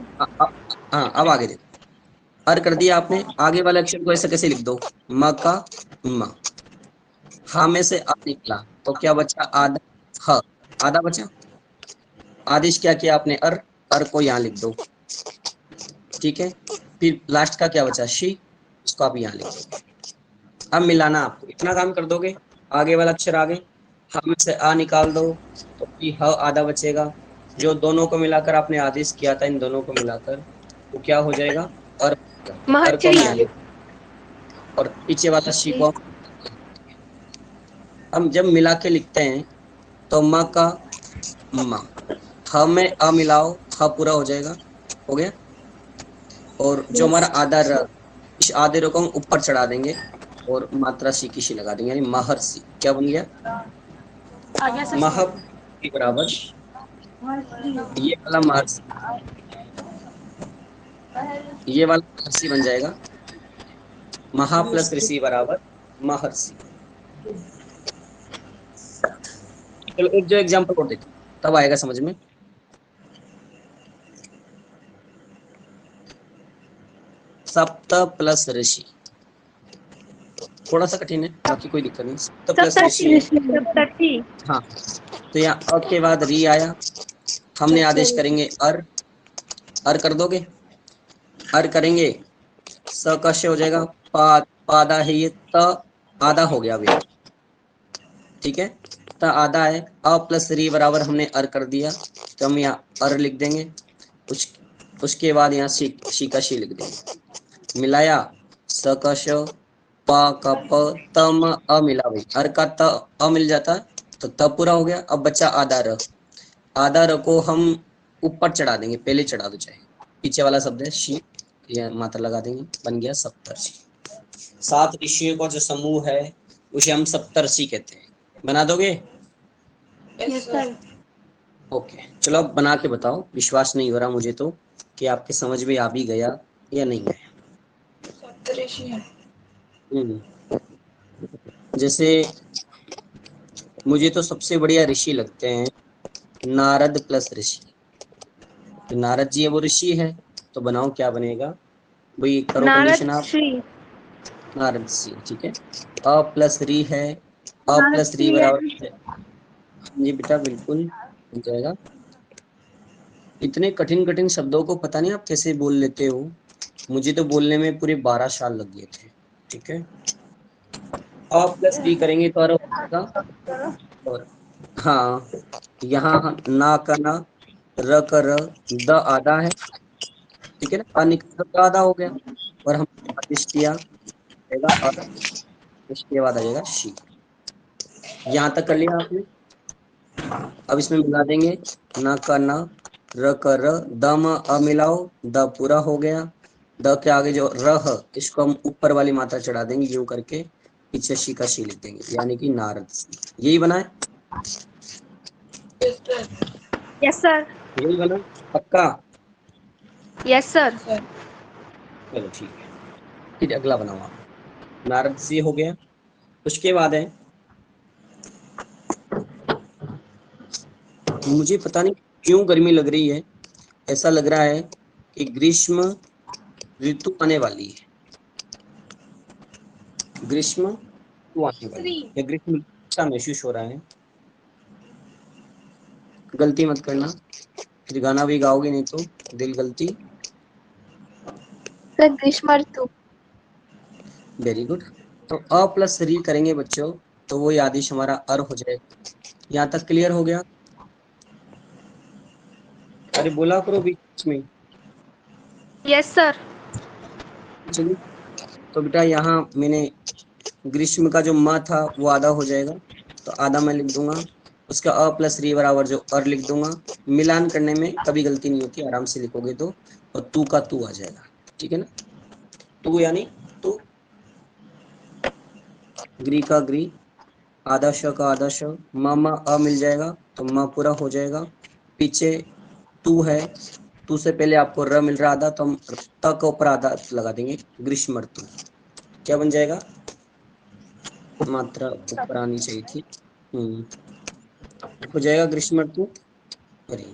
हाँ अब आगे देखो। अर कर दिया आपने, आगे वाले अक्षर को ऐसे कैसे लिख दो, म का म, हा में से अ निकला तो क्या बचा, आधा, ह, आधा बचा। आदेश क्या किया आपने, अर को यहाँ लिख दो, ठीक है। फिर लास्ट का क्या बचा, शी, इसको आप यहाँ लिख दो। अब मिलाना, आपको इतना काम कर दोगे, आगे वाला अक्षर आगे, ह में से आ निकाल दो तो फिर ह आधा बचेगा, जो दोनों को मिलाकर आपने आदेश किया था, इन दोनों को मिलाकर तो क्या हो जाएगा, अर को हम यहाँ लिख, और पीछे वाला शी को हम जब मिला के लिखते हैं तो म का म, ह में अ मिलाओ, ह पूरा हो जाएगा, हो गया। और जो हमारा आधा र, इस आधे रो को हम ऊपर चढ़ा देंगे और मात्रा सी की शी लगा देंगे, यानी महर्षि। क्या बन गया, आगे से मह के बराबर, ये वाला महर्षि, ये वाला महर्षि बन जाएगा, महा प्लस ऋषि बराबर महर्षि। चलो एक जो एग्जांपल और देखो, तब आएगा समझ में। सप्त प्लस ऋषि, थोड़ा सा कठिन है, बाकी कोई दिक्कत नहीं। सप्त प्लस ऋषि है, हाँ। तो यहाँ अ के बाद री आया, हमने आदेश करेंगे अर कर दोगे, अर करेंगे, स का श हो जाएगा, पादा है ये, त आधा हो गया अभी, ठीक है। त आधा है, अ प्लस री बराबर हमने अर कर दिया, तो हम यहाँ अर लिख देंगे, उसके बाद यहाँ शी का शी लिख देंगे, मिलाया, स का श, प का प, तम अ मिला भाई, अर का त अ मिल जाता तो त पूरा हो गया। अब बच्चा आधा र, आधा र को हम ऊपर चढ़ा देंगे, पहले चढ़ा दो चाहे, पीछे वाला शब्द है शी, ये मात्रा लगा देंगे, बन गया सप्तर्षि। 7 ऋषियों का जो समूह है उसे हम सप्तर्षि कहते हैं। बना दोगे, यस सर। ओके। चलो अब बना के बताओ, विश्वास नहीं हो रहा मुझे तो कि आपके समझ में आ भी गया या नहीं आया। जैसे मुझे तो सबसे बढ़िया ऋषि लगते हैं नारद प्लस ऋषि, नारद जी है वो ऋषि है, तो बनाओ क्या बनेगा भाई, करो कंडीशन आप, नारद सी, ठीक है। अ प्लस री है, अ प्लस री बराबर, जी बेटा बिल्कुल हो जाएगा। इतने कठिन कठिन शब्दों को पता नहीं आप कैसे बोल लेते हो, मुझे तो बोलने में पूरे 12 साल लग गए थे, ठीक है। अ प्लस री करेंगे तो हो जाएगा, और हाँ, यहाँ ना का ना, र का र, द आधा है, ठीक है ना, अ निकल तो आधा हो गया, और हम आदेश किया और इसके बाद आ जाएगा शी। यहाँ तक कर लिया आपने। अब इसमें मिला देंगे, न का न, र का र, द म अ मिलाओ, द पूरा हो गया, द के आगे जो रह, इसको हम ऊपर वाली मात्रा चढ़ा देंगे यूं करके, पीछे शी का शी लिख देंगे, यानी कि नारद। यही बना है, यस सर। यही बना पक्का। Yes sir. चलो ठीक है, फिर अगला बनाओ आप। नारद सी हो गया, उसके बाद है, मुझे पता नहीं क्यों गर्मी लग रही है, ऐसा लग रहा है कि ग्रीष्म ऋतु आने वाली है, ग्रीष्म ऋतु आने वाली है, या ग्रीष्म अच्छा महसूस हो रहा है। गलती मत करना, फिर गाना भी गाओगे नहीं तो दिल गलती। सर ग्रीष्म ऋतु। Very good. तो अ प्लस री करेंगे बच्चों, तो वो आदेश हमारा अर हो जाएगा। यहाँ तक क्लियर हो गया, अरे बोला करो बीच में। Yes sir. चलिए, तो बेटा यहाँ मैंने ग्रीष्म का जो म था वो आधा हो जाएगा, तो आधा मैं लिख दूंगा, उसका अ प्लस री बराबर जो अर लिख दूंगा। मिलान करने में कभी गलती नहीं होती, आराम से लिखोगे तो, और तू का तू आ जाएगा, ठीक है ना। तू यानी तू, ग्री का ग्री, आधा श का आधा श, म अ मिल जाएगा तो म पूरा हो जाएगा। पीछे तू है, तू से पहले आपको र मिल रहा आधा, तो हम त के ऊपर आधा लगा देंगे, ग्रीष्म ऋतु। क्या बन जाएगा, मात्रा ऊपर आनी चाहिए थी, हो जाएगा ग्रीष्म ऋतु। अरे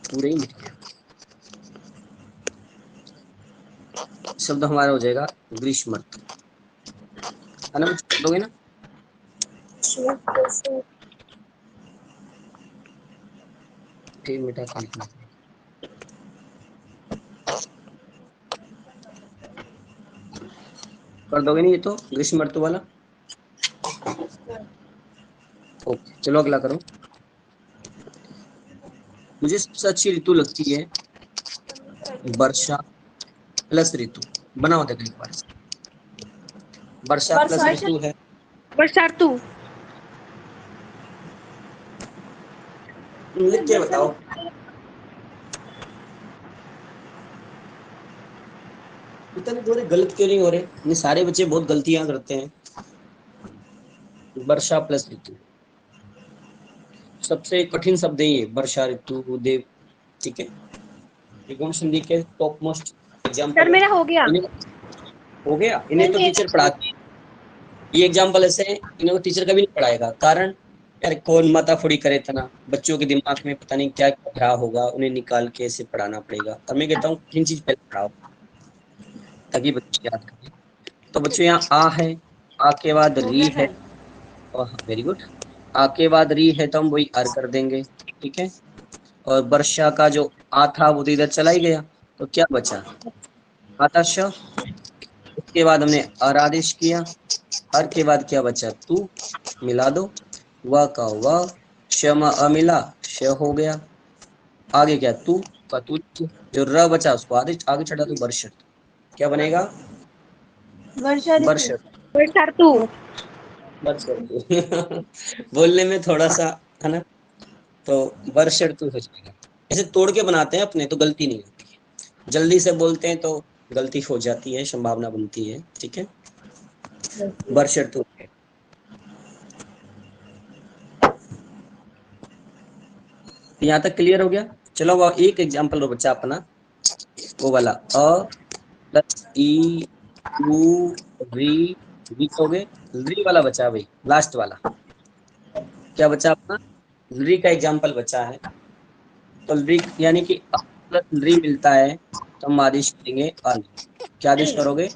पूरे ही मिट गया, शब्द हमारा हो जाएगा ग्रीष्म ऋतु, है ना? बोलोगे ना? ठीक, मीठा खा लिखना कर दोगे नहीं ये तो ग्रीष्म ऋतु वाला? ओके, चलो अगला करो। मुझे सबसे अच्छी ऋतु लगती है वर्षा प्लस ऋतु। बनाओ देखो एक बार। वर्षा प्लस ऋतु है वर्षा ऋतु। लिख के बताओ। इतने थोड़े गलत क्यों नहीं हो रहे? ये सारे बच्चे बहुत गलतियां करते हैं। वर्षा प्लस ऋतु सबसे कठिन शब्द है ये, वर्षा ऋतु देव। ठीक है, त्रिकोण संधि के टॉप मोस्ट एग्जाम्पल सर मेरा हो गया। हो गया। इन्हें तो टीचर पढ़ाती है, ये एग्जाम्पल ऐसे हैं, इन्हें तो टीचर कभी नहीं पढ़ाएगा। कारण यार कौन माताफोड़ी करे इतना, बच्चों के दिमाग में पता नहीं क्या क्या भरा होगा, उन्हें निकाल के ऐसे पढ़ाना पड़ेगा। और मैं कहता हूँ तीन चीज पहले पढ़ाओ ताकि बच्चे याद करें। तो बच्चों यहाँ आ है, आ के बाद री है, और वेरी गुड, आ के बाद री है तो हम वही अर कर देंगे। ठीक है, और वर्षा का जो आ था वो तो इधर चला ही गया, तो क्या बचा? आता श। उसके बाद हमने अर आदेश किया, अर के बाद क्या बचा? तू। मिला दो, व का व, श अमिला, श हो गया। आगे क्या? तू का तू, जो र बचा उसको आगे आगे चढ़ा दो, वर्ष। क्या बनेगा? वर्षा वर्ष। ऋतु। वर्षा ऋतु। वर्ष बोलने में थोड़ा सा है ना, तो वर्ष ऋतु हो जाएगा। ऐसे तोड़ के बनाते हैं अपने तो गलती नहीं होती है, जल्दी से बोलते हैं तो गलती हो जाती है, संभावना बनती है। ठीक है, वर्ष ऋतु। यहाँ तक क्लियर हो गया? चलो वो एक एग्जांपल लो बच्चा अपना, वो वाला अ प्लस ई यू री, री हो गए, री वाला बचा भाई, लास्ट वाला क्या बचा अपना? री का एग्जांपल बचा है। तो री यानी कि अ प्लस री मिलता है तो हम आदेश करेंगे अल। क्या आदेश करोगे?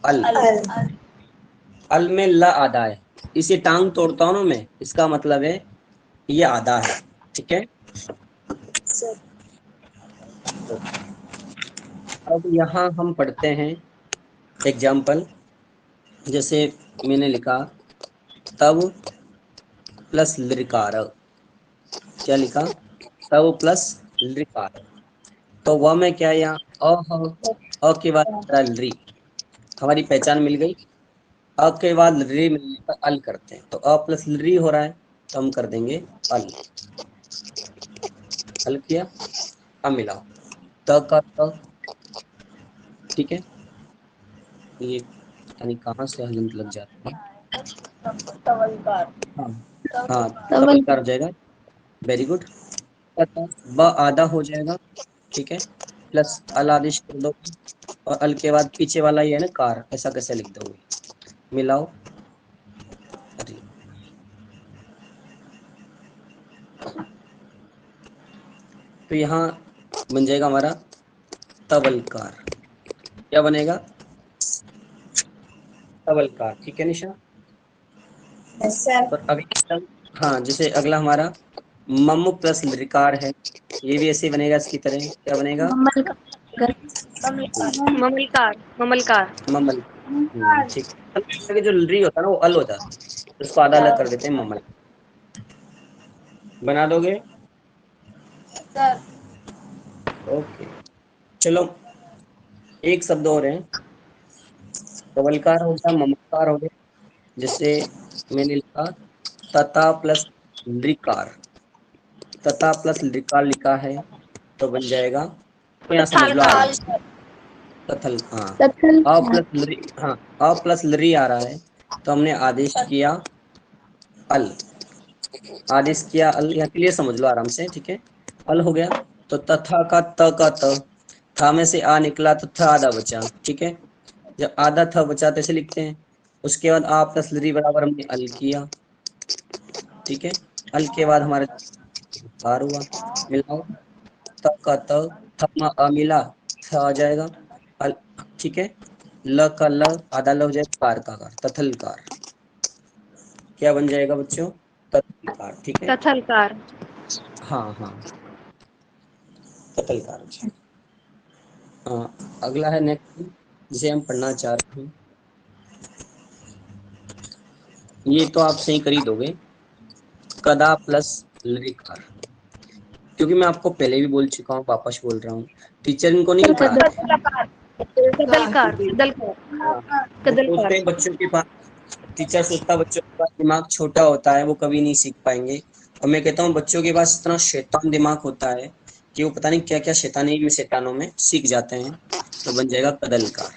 अल। अल में ल आधा है, इसे टांग तोड़ता हूं ना मैं, इसका मतलब है ये आधा है। ठीक है, अब यहाँ हम पढ़ते हैं एग्जाम्पल। जैसे मैंने लिखा तब प्लस लिरिकार, क्या लिखा? तब प्लस लिरिकार। तो वह में क्या है यहाँ? अ के बाद री, हमारी पहचान मिल गई। अ के बाद री मिलने पर अल करते हैं, तो अ प्लस री हो रहा है तो हम कर देंगे अल। अल किया, अब मिलाओ त का त। ठीक है, ये पता नहीं कहाँ से हलंत लग जाती है। तवलकार। हाँ हाँ, तवलकार हो जाएगा। Very good. ब आधा हो जाएगा। ठीक है, प्लस अल आदेश कर दो, और अल के बाद पीछे वाला ये है ना कार, ऐसा कैसे लिख दोगे? मिलाओ। अरे तो यहाँ बन जाएगा हमारा तवलकार। क्या बनेगा? तवलकार। ठीक है निशा। और अगला, हाँ जैसे अगला हमारा मम प्लस लिकार है, ये भी ऐसे बनेगा इसकी तरह। क्या बनेगा? ममलकार। ममलकार। ममल। ठीक है, जो री होता है ना वो अल हो जाता है, उसको आधा अलग कर देते हैं, ममल। बना दोगे? सर। ओके, चलो एक शब्द और है, तवलकार हो गया, ममलकार हो गया। जैसे मैंने लिखा तथा प्लस लिकार, तथा प्लस लिकार लिखा है तो बन जाएगा, तो यहाँ समझ लो आराम से, तथल। हाँ, अ प्लस लरी, हाँ अ प्लस लरी आ रहा है तो हमने आदेश किया अल। आदेश किया अल, यहाँ क्लियर समझ लो आराम से। ठीक है, अल हो गया। तो तथा का त, था में से आ निकला तो थ आधा बचा। ठीक है, जब आधा था बचा तो ऐसे लिखते हैं। उसके बाद आ प्लस लरी बराबर हमने अल किया। ठीक है, अल के बाद हमारे हार हुआ, मिलाओ त का त, थ में अ मिला, थ आ जाएगा। अल ठीक है। ल का ल, आधा ल हो जाए कार का कार, तथलकार। क्या बन जाएगा बच्चों? तथलकार। ठीक है, तथलकार। हाँ हाँ, तथलकार हो जाएगा। हाँ, अगला है नेक्स्ट जिसे हम पढ़ना चाह रहे हैं, ये तो आप सही कर ही दोगे, कदा प्लस लकार। क्योंकि मैं आपको पहले भी बोल चुका हूँ, वापस बोल रहा हूँ, टीचर इनको नहीं पढ़ाते। कदलकार। कदलकार। हाँ, वो कदलकार। सोचते हैं बच्चों के पास, टीचर सोचता है बच्चों के पास दिमाग छोटा होता है, वो कभी नहीं सीख पाएंगे। और मैं कहता हूँ बच्चों के पास इतना शैतान दिमाग होता है कि वो पता नहीं क्या क्या शैतानी में शैतानों में सीख जाते हैं। तो बन जाएगा कदलकार।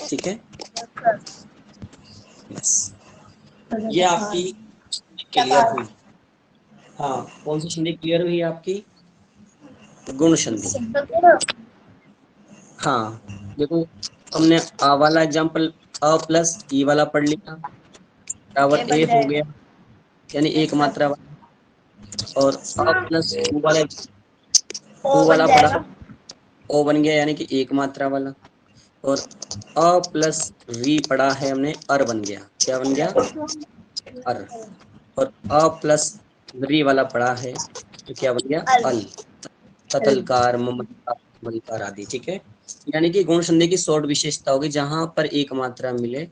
ठीक है, बस ये आपकी क्लियर हुई। हाँ, कौन सी संधि क्लियर हुई आपकी? गुण संधि। हाँ, देखो हमने आ वाला एग्जाम्पल अ प्लस ई वाला पढ़ लिया, बराबर बन ए हो जाएगा। गया, यानी एक मात्रा वाला। और अ प्लस ऊ वाला, ओ ऊ बन वाला पढ़ा, जाएगा। ओ बन गया यानी कि एक मात्रा वाला। और अ प्लस री पढ़ा है हमने, अर बन गया। क्या बन गया? अर। और अ प्लस री वाला पढ़ा है तो क्या बन गया? अल। ततलकार, ममलकार, मलकार आदि। ठीक है, यानी कि गुण संधि की शॉर्ट विशेषता होगी, जहां पर एक मात्रा मिले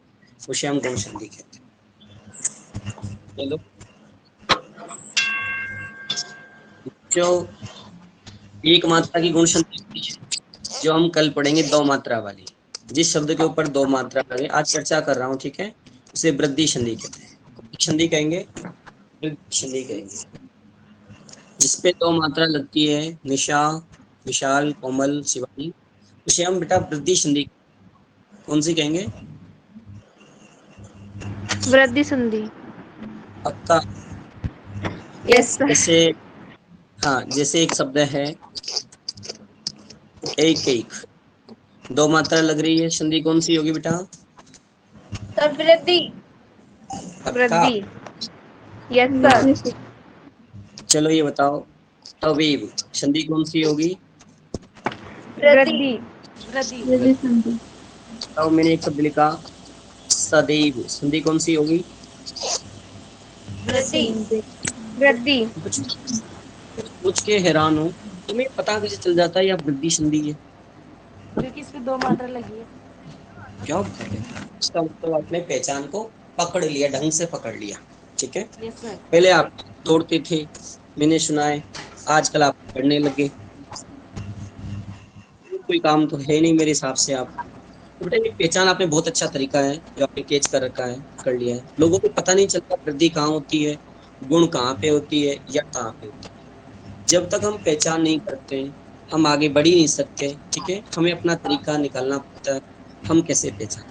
उसे हम गुण संधि कहते हैं। चलो, जो एक मात्रा की गुण संधि होती है, जो हम कल पढ़ेंगे दो मात्रा वाली, जिस शब्द के ऊपर दो मात्रा लगे, आज चर्चा कर रहा हूँ, ठीक है, उसे वृद्धि संधि कहते हैं। कौन सी संधि कहेंगे? वृद्धि संधि कहेंगे। जिसपे दो मात्रा लगती है, निशा, विशाल, कोमल, शिवानी, उसे हम बेटा वृद्धि संधि। कौन सी कहेंगे? वृद्धि संधि। पक्का? Yes sir. जैसे, हाँ, जैसे एक शब्द है एक एक, दो मात्रा लग रही है, संधि कौन सी होगी बेटा? तब वृद्धि। पक्का? वृद्धि। यस हाँ, सर। चलो ये बताओ, तवीब संधि कौन सी होगी? वृद्धि। वृद्धि। वृद्धि। बताओ, मैंने एक शब्द लिखा सदैव, संधि कौन सी होगी? वृद्धि। वृद्धि। कुछ पूछ के हैरान हो, तुम्हें पता कैसे चल जाता है या वृद्धि संधि है? क्योंकि इसमें दो मात्रा लगी है। क्या कर रहे हैं? इसका मतलब आपने पहचान को पकड़ लिया, ढंग से पकड़ लिया। ठीक है, यस सर। पहले आप तोड़ते थे, मैंने सुना है, आजकल आप पढ़ने लगे, कोई काम तो है नहीं मेरे हिसाब से। आप तो बेटा, ये पहचान आपने बहुत अच्छा तरीका है जो आपने कैच कर रखा है, कर लिया है। लोगों को पता नहीं चलता वृद्धि कहाँ होती है, गुण कहाँ पे होती है या कहाँ पे होती है। जब तक हम पहचान नहीं करते हैं, हम आगे बढ़ ही नहीं सकते। ठीक है, हमें अपना तरीका निकालना पड़ता है, हम कैसे पहचान।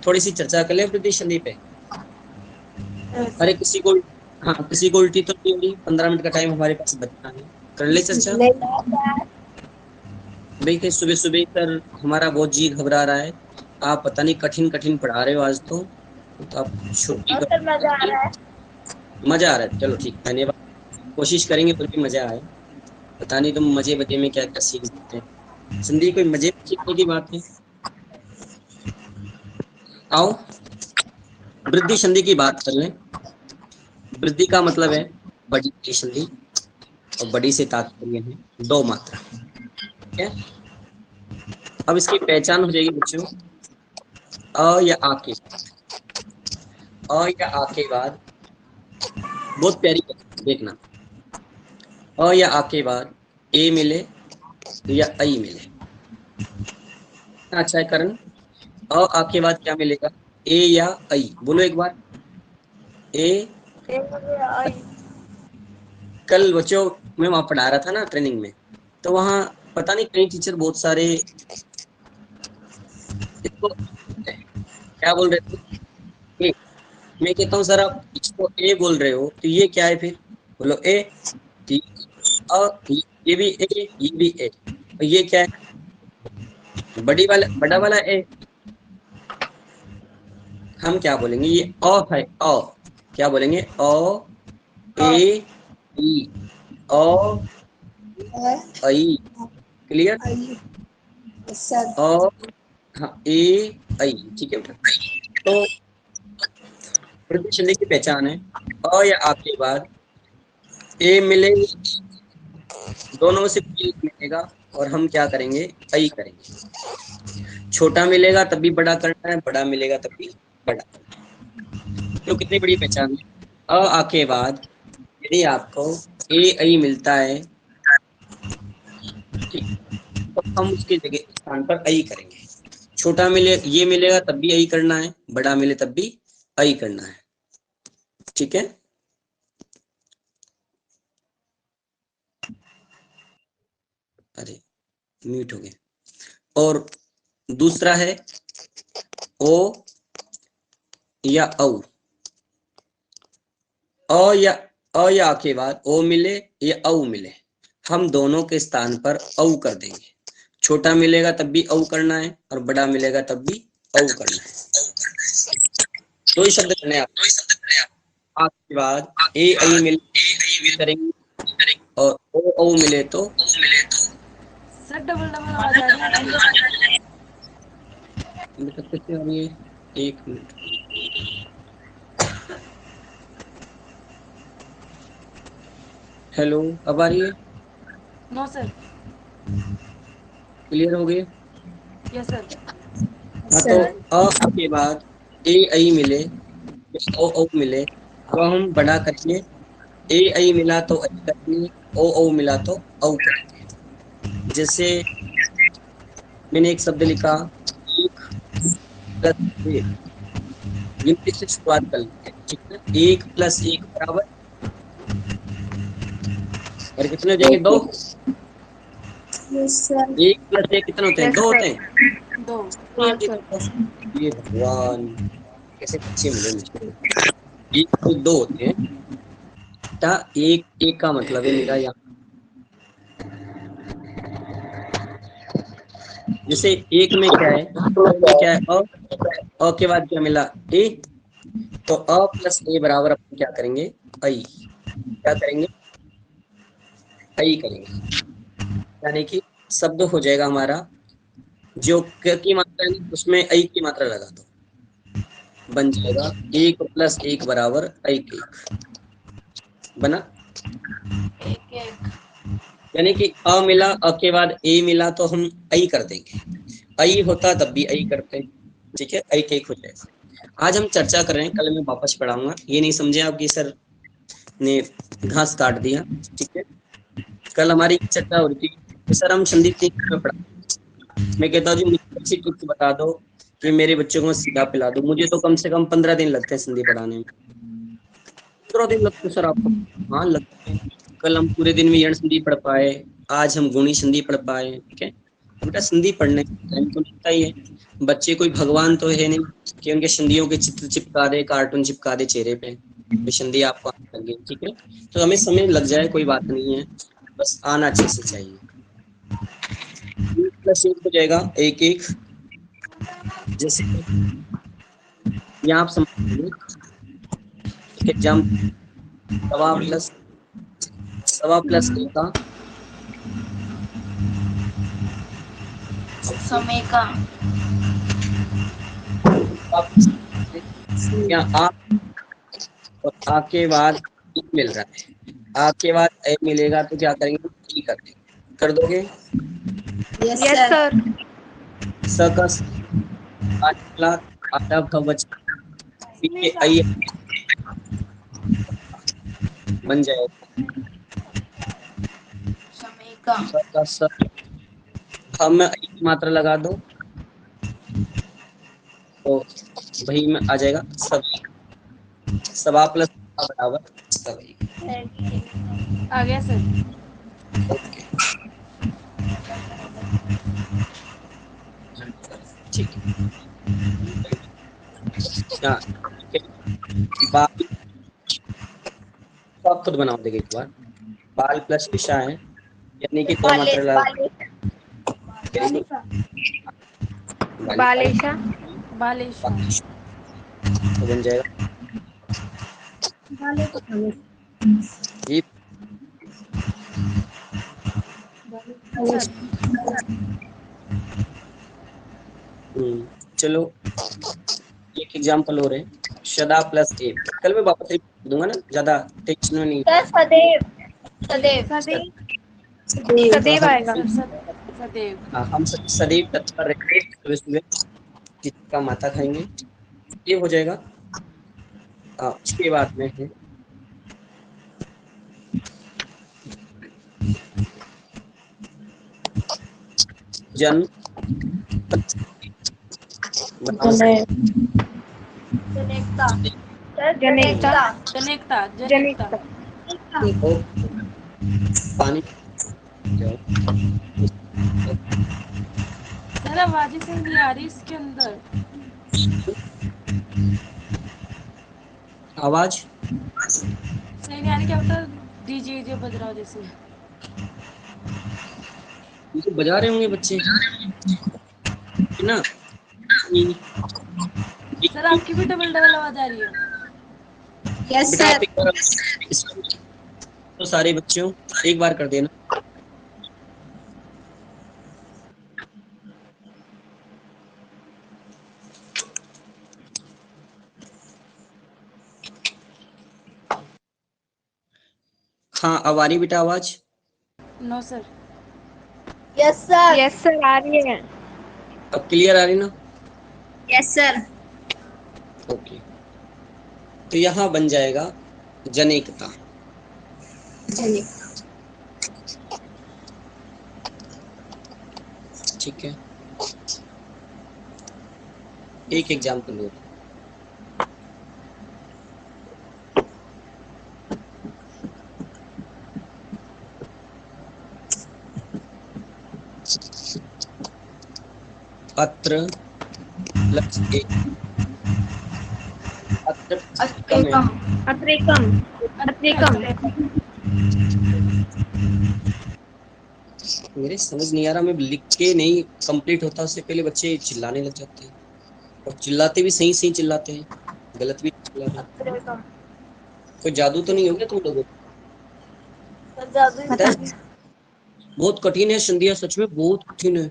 थोड़ी सी चर्चा कर ले वृद्धि संधि पे। अरे किसी को, हाँ, किसी को उल्टी तो नहीं होगी? 15 मिनट का टाइम हमारे पास बचना है, कर ले चर्चा। देखिए, सुबह सुबह सर हमारा बहुत जी घबरा रहा है, आप पता नहीं कठिन कठिन पढ़ा रहे हो आज तो आप छुट्टी और कर सर मजा आ सकते रहा है। हैं। मजा आ रहा है, चलो ठीक, धन्यवाद। कोशिश करेंगे फिर भी मजा आए। पता नहीं तुम मजे बजे में क्या क्या सीख सकते हैं। संधि कोई मजे में सीखने की बात है। आओ वृद्धि संधि की बात कर लें। वृद्धि का मतलब है बड़ी की संधि, और बड़ी से तात्पर्य है दो मात्रा। ठीक है, अब इसकी पहचान हो जाएगी बच्चों, अ या आ के, अ या आ के बाद, बहुत प्यारी है, देखना, अ या आ के बाद ए मिले या आई मिले। अच्छा है करण, अ आ के बाद क्या मिलेगा? ए या आई, बोलो एक बार। ए। कल बच्चों मैं वहां पढ़ा रहा था ना ट्रेनिंग में, तो वहां पता नहीं कई टीचर बहुत सारे इसको क्या बोल रहे थे, ए। मैं कहता हूँ सर आप इसको ए बोल रहे हो तो ये क्या है फिर? बोलो ए। अ, ये भी ए, ये भी ए, और ये क्या है? बड़ी वाला, बड़ा वाला ए। हम क्या बोलेंगे? ये अ है, अ। क्या बोलेंगे? अ, ए, ई, अ, आई। क्लियर? सर और हाँ ए आई, ठीक है बेटा। तो प्रतिशंधि की पहचान है अ या आ के बाद ए मिले, दोनों में से कोई एक मिलेगा और हम क्या करेंगे, आई करेंगे। छोटा मिलेगा तब भी बड़ा करना है, बड़ा मिलेगा तब भी बड़ा करना है। तो कितनी बड़ी पहचान है, अ आ के बाद यदि आपको ए आई मिलता है, ठीक, तो हम उसकी जगह स्थान पर आई करेंगे। छोटा मिले, ये मिलेगा तब भी आई करना है, बड़ा मिले तब भी आई करना है, ठीक है। अरे म्यूट हो गए। और दूसरा है ओ या औ, अ या के बाद ओ मिले या औ मिले, हम दोनों के स्थान पर औ कर देंगे। छोटा मिलेगा तब भी औ करना है और बड़ा मिलेगा तब भी औ करना है। दो ही शब्द करने आप के बाद ए आई मिले करेंगे और ओ औ मिले तो सर डबल डबल आवाज आ रही है आपकी। बेटा कैसे आ रही है, एक मिनट। हेलो, अब आ रही है, नो सर। क्लियर हो गई। Yes sir. हाँ तो अ के बाद ए आई मिले, ओ ओ मिले, तो हम बड़ा करेंगे। ए आई मिला तो आई करेंगे, ओ ओ मिला तो औ करेंगे। जैसे मैंने एक शब्द लिखा, एक प्लस एक, गिनती से शुरुआत कर लेते हैं, ठीक है। एक प्लस एक बराबर, और कितने हो जाएंगे, दो। सर एक प्लस एक कितने होते हैं, यस दो होते सर। हैं। दो। एक यस एक सर। ये भगवान, कैसे बच्चे मिले मुझे। एक तो दो होते हैं बेटा, एक एक का मतलब है मेरा यहाँ, जैसे एक में क्या है, ओ में क्या है, अ के बाद क्या मिला, ए, तो अ प्लस ए बराबर अपन क्या करेंगे, आई। क्या करेंगे, आई करेंगे। यानी कि शब्द हो जाएगा हमारा, जो क की मात्रा है ना, उसमें आई की मात्रा लगा दो, बन जाएगा एक प्लस एक बराबर आई के एक, बना। एक एक यानी कि अ मिला, अ के बाद ए मिला तो हम आई कर देंगे, आई होता तब भी आई करते हैं, ठीक है। आई के एक हो जाएगा। आज हम चर्चा कर रहे हैं, कल मैं वापस पढ़ाऊंगा, ये नहीं समझे आप कि सर ने घास काट दिया, ठीक है। कल हमारी चर्चा हो रही थी कि सर हम संधि में पढ़ा, मैं कहता हूँ जी मुझे अच्छी टिप्स बता दो कि मेरे बच्चों को सीधा पिला दो, मुझे तो कम से कम 15 दिन लगते हैं संधि पढ़ाने में। 15 दिन लगते हैं सर आपको? हाँ लगते हैं। कल हम पूरे दिन में यण संधि पढ़ पाए, आज हम गुणी संधि पढ़ पाए, ठीक है। बेटा संधि पढ़ने में टाइम तो लगता ही है, बच्चे कोई भगवान तो है नहीं कि उनके संधियों के चित्र चिपका दे, कार्टून चिपका दे चेहरे पे, तो संधि आपको आने लगे, ठीक है। तो हमें समय लग जाए कोई बात नहीं है, बस आना अच्छे से चाहिए। एक प्लस एक हो जाएगा एक एक, जैसे यहाँ आप समझिए, ठीक है। जंप सवा प्लस ए का समय का या आ, और आ के बाद ई मिल रहा है, आ के बाद ए मिलेगा तो क्या करेंगे, ई कर देंगे, कर दोगे। Yes yes sir sir. स का आधा कवच के आई बन जाएगा, समय का स का स, हम में आई की मात्रा लगा दो तो वही में आ जाएगा सब, सवा प्लस बराबर सभी। आ गया सर। ओके ठीक है। हाँ, ठीक है। बाल तो आप खुद बनाओ, देखिए एक बार, बाल प्लस विषा है, यानी कि दो बाले मात्रा लगा, बाले वेरी गुड। बालेशा। बालेशा। तो बन जाएगा ये, सर चलो एक एग्जांपल और है, सदा प्लस ए। कल मैं वापस रिपीट दूंगा ना, ज्यादा टेंशन में नहीं। सर सदैव सदैव सदैव सदैव सदैव हम आएगा। सदैव। हम सदैव तत्पर रहेंगे, सुबह सुबह जिसका माता खाएंगे, ये हो जाएगा। उसके बाद में है जन जनेकता सर जनेकता जनेकता जनेकता। ओ, पानी जाओ। सर आवाज ही सही नहीं आ रही इसके अंदर। आवाज सही नहीं आ रही, क्या पता डीजे जो बज रहा हो जैसे। तो बजा रहे होंगे बच्चे है ना। सर आपकी भी डबल डबल आवाज आ रही है। यस बेटा आप सर एक बार तो सारे बच्चों एक बार कर देना। हाँ अब आ रही बेटा आवाज? No sir. Yes sir yes sir आ रही है। अब क्लियर आ रही ना? यस सर ओके, तो यहाँ बन जाएगा जनेकता। ठीक है, एक एग्जाम्पल और। अत्र प्लस ए, अत्र कम है। अत्रेकम अत्रेकम मेरे समझ नहीं आ रहा, मैं लिख के नहीं कंप्लीट होता उससे पहले बच्चे चिल्लाने लग जाते हैं, और चिल्लाते भी सही सही चिल्लाते हैं, गलत भी चिल्लाते हैं। कोई जादू तो नहीं हो गया तुम लोगों को? जादू पता है बहुत कठिन है संध्या, सच में बहुत कठिन है,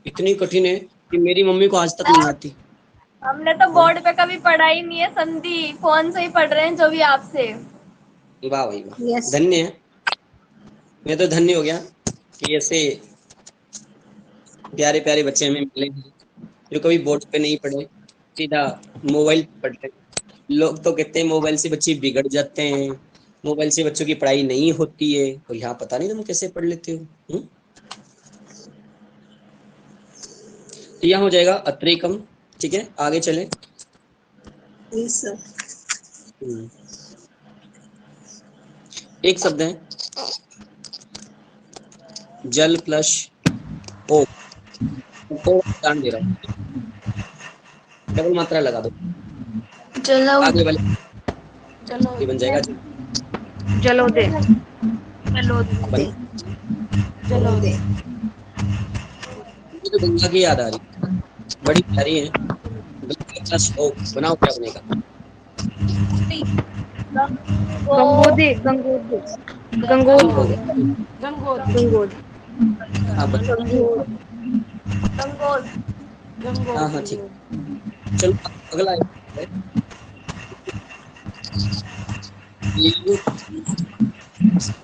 इतनी कठिन है कि मेरी मम्मी को आज तक नहीं आती। हमने तो बोर्ड पे कभी पढ़ा ही नहीं है संधि, फोन से ही पढ़ रहे हैं जो भी आपसे। वाह भाई वाह, Yes. धन्य है। मैं तो धन्य हो गया कि ऐसे प्यारे प्यारे बच्चे हमें मिले हैं जो कभी बोर्ड पे नहीं पढ़े, सीधा मोबाइल पे पढ़ रहे। लोग तो कहते हैं मोबाइल से बच्चे बिगड़ जाते हैं, मोबाइल से बच्चों की पढ़ाई नहीं होती है, और यहाँ पता नहीं तुम कैसे पढ़ लेते हो। तो यहाँ हो जाएगा अत्रेकम। ठीक है, आगे चले। एक शब्द है जल प्लस ओ, उदाहरण दे रहा हूँ, डबल मात्रा लगा दो, आगे वाले चलो ये बन जाएगा जलोदे बन। जलोदे मुझे तो गंगा की याद आ रही, बड़ी प्यारी है। गंगा प्लस ओ बनाओ, क्या बनेगा? गंगोदे गंगोदे गंगोद गंगोद। गंगोद हाँ बन, गंगोल हाँ हाँ ठीक। चलो अगला है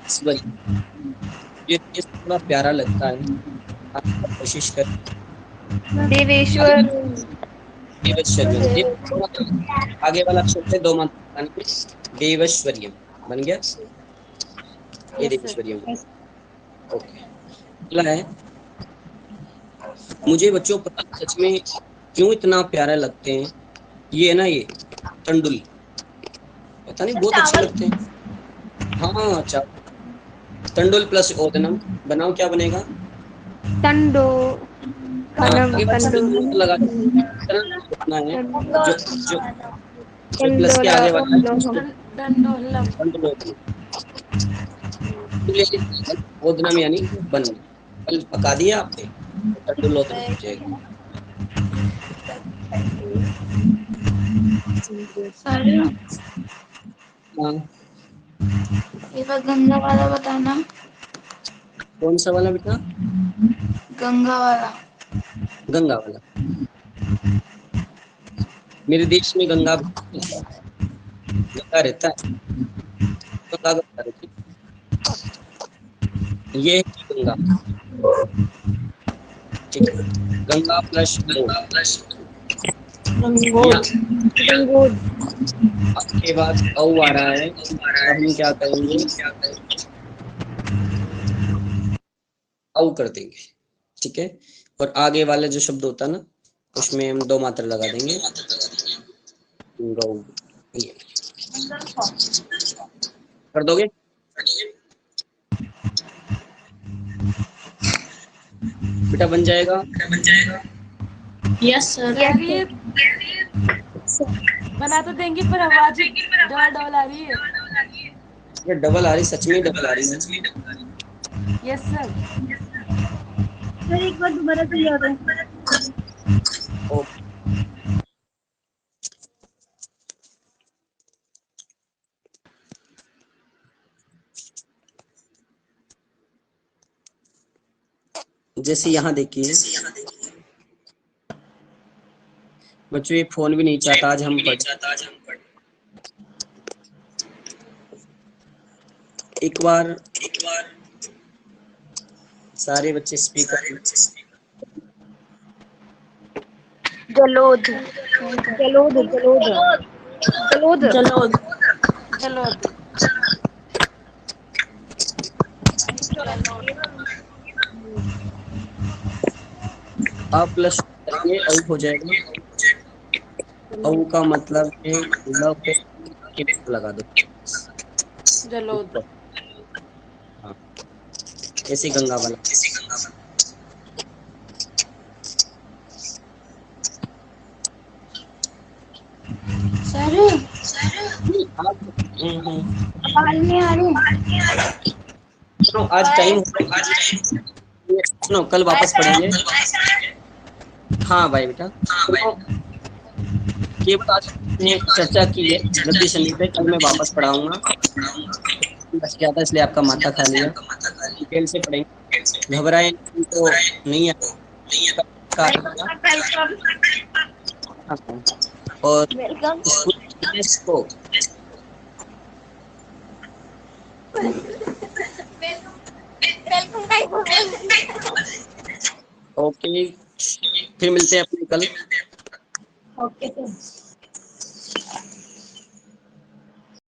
ईश्वरी। ये थोड़ा प्यारा लगता है, आप कोशिश करें। देवेश्वर देवैश्वर्यम, आगे वाला अक्षर है दो मात्रा में, देवैश्वर्यम बन गया, ये यस सर। देवैश्वर्यम। ओके, अगला है, मुझे बच्चों पता सच में क्यों इतना प्यारा लगते हैं, ये है ना, ये तंडुल, पता नहीं बहुत अच्छे चावल लगते हैं। हाँ चावल, तंडुल प्लस ओदनम बनाओ, क्या बनेगा? तंडो हाँ, कनम आगे वाला तंडो शब्द लगा दो, इतना है जो जो जो प्लस के तंडोला आगे वाला है डंडोलम। तंडुलोदनम। ओदनम यानी बन, कल पका दिया आपने, तंडुलोदनम हो जाएगा। हाँ, ये बार गंगा वाला बताना। कौन सा वाला बेटा? गंगा वाला गंगा वाला। मेरे देश में गंगा गंगा रहता है, गंगा गंगा रहती है। ये है गंगा, ठीक है। गंगा प्लस ओ, या गंगोद, उसके बाद औ आ रहा है, तो हम क्या करेंगे, औ कर देंगे, ठीक है। और आगे वाले जो शब्द होता है ना, उसमें हम दो मात्रा लगा देंगे, गौ, ये कर दोगे? बेटा बन जाएगा? Yes sir. यार ये बना तो देंगे पर आवाज ही डबल डबल आ रही है। ये डबल आ रही, सच में डबल आ रही है। Yes sir. सर एक बार दोबारा समझा दो। ओ, जैसे यहाँ देखिए बच्चों, ये फोन भी नहीं चाहता आज हम पढ़, एक बार सारे बच्चे स्पीकर, जलोद, जलोद, जलोद, जलोद, जलोद। चलो आ प्लस ये औ हो जाएगा। औ का मतलब है लव पे के लगा दो, जलोद। हाँ, ऐसे गंगा वाला। सर आवाज नहीं आ रही। सुनो, आज टाइम सुनो, कल वापस पढ़ेंगे। हाँ भाई बेटा, सुनो, केवल आज ने चर्चा की है गद्य संधि पे, कल मैं वापस पढ़ाऊंगा। बच गया था इसलिए आपका माथा खा लिया, डिटेल से पढ़ेंगे, घबराए तो नहीं वेलकम और वेलकम। स्कूल को ओके, फिर मिलते हैं अपने कल। Okay sir.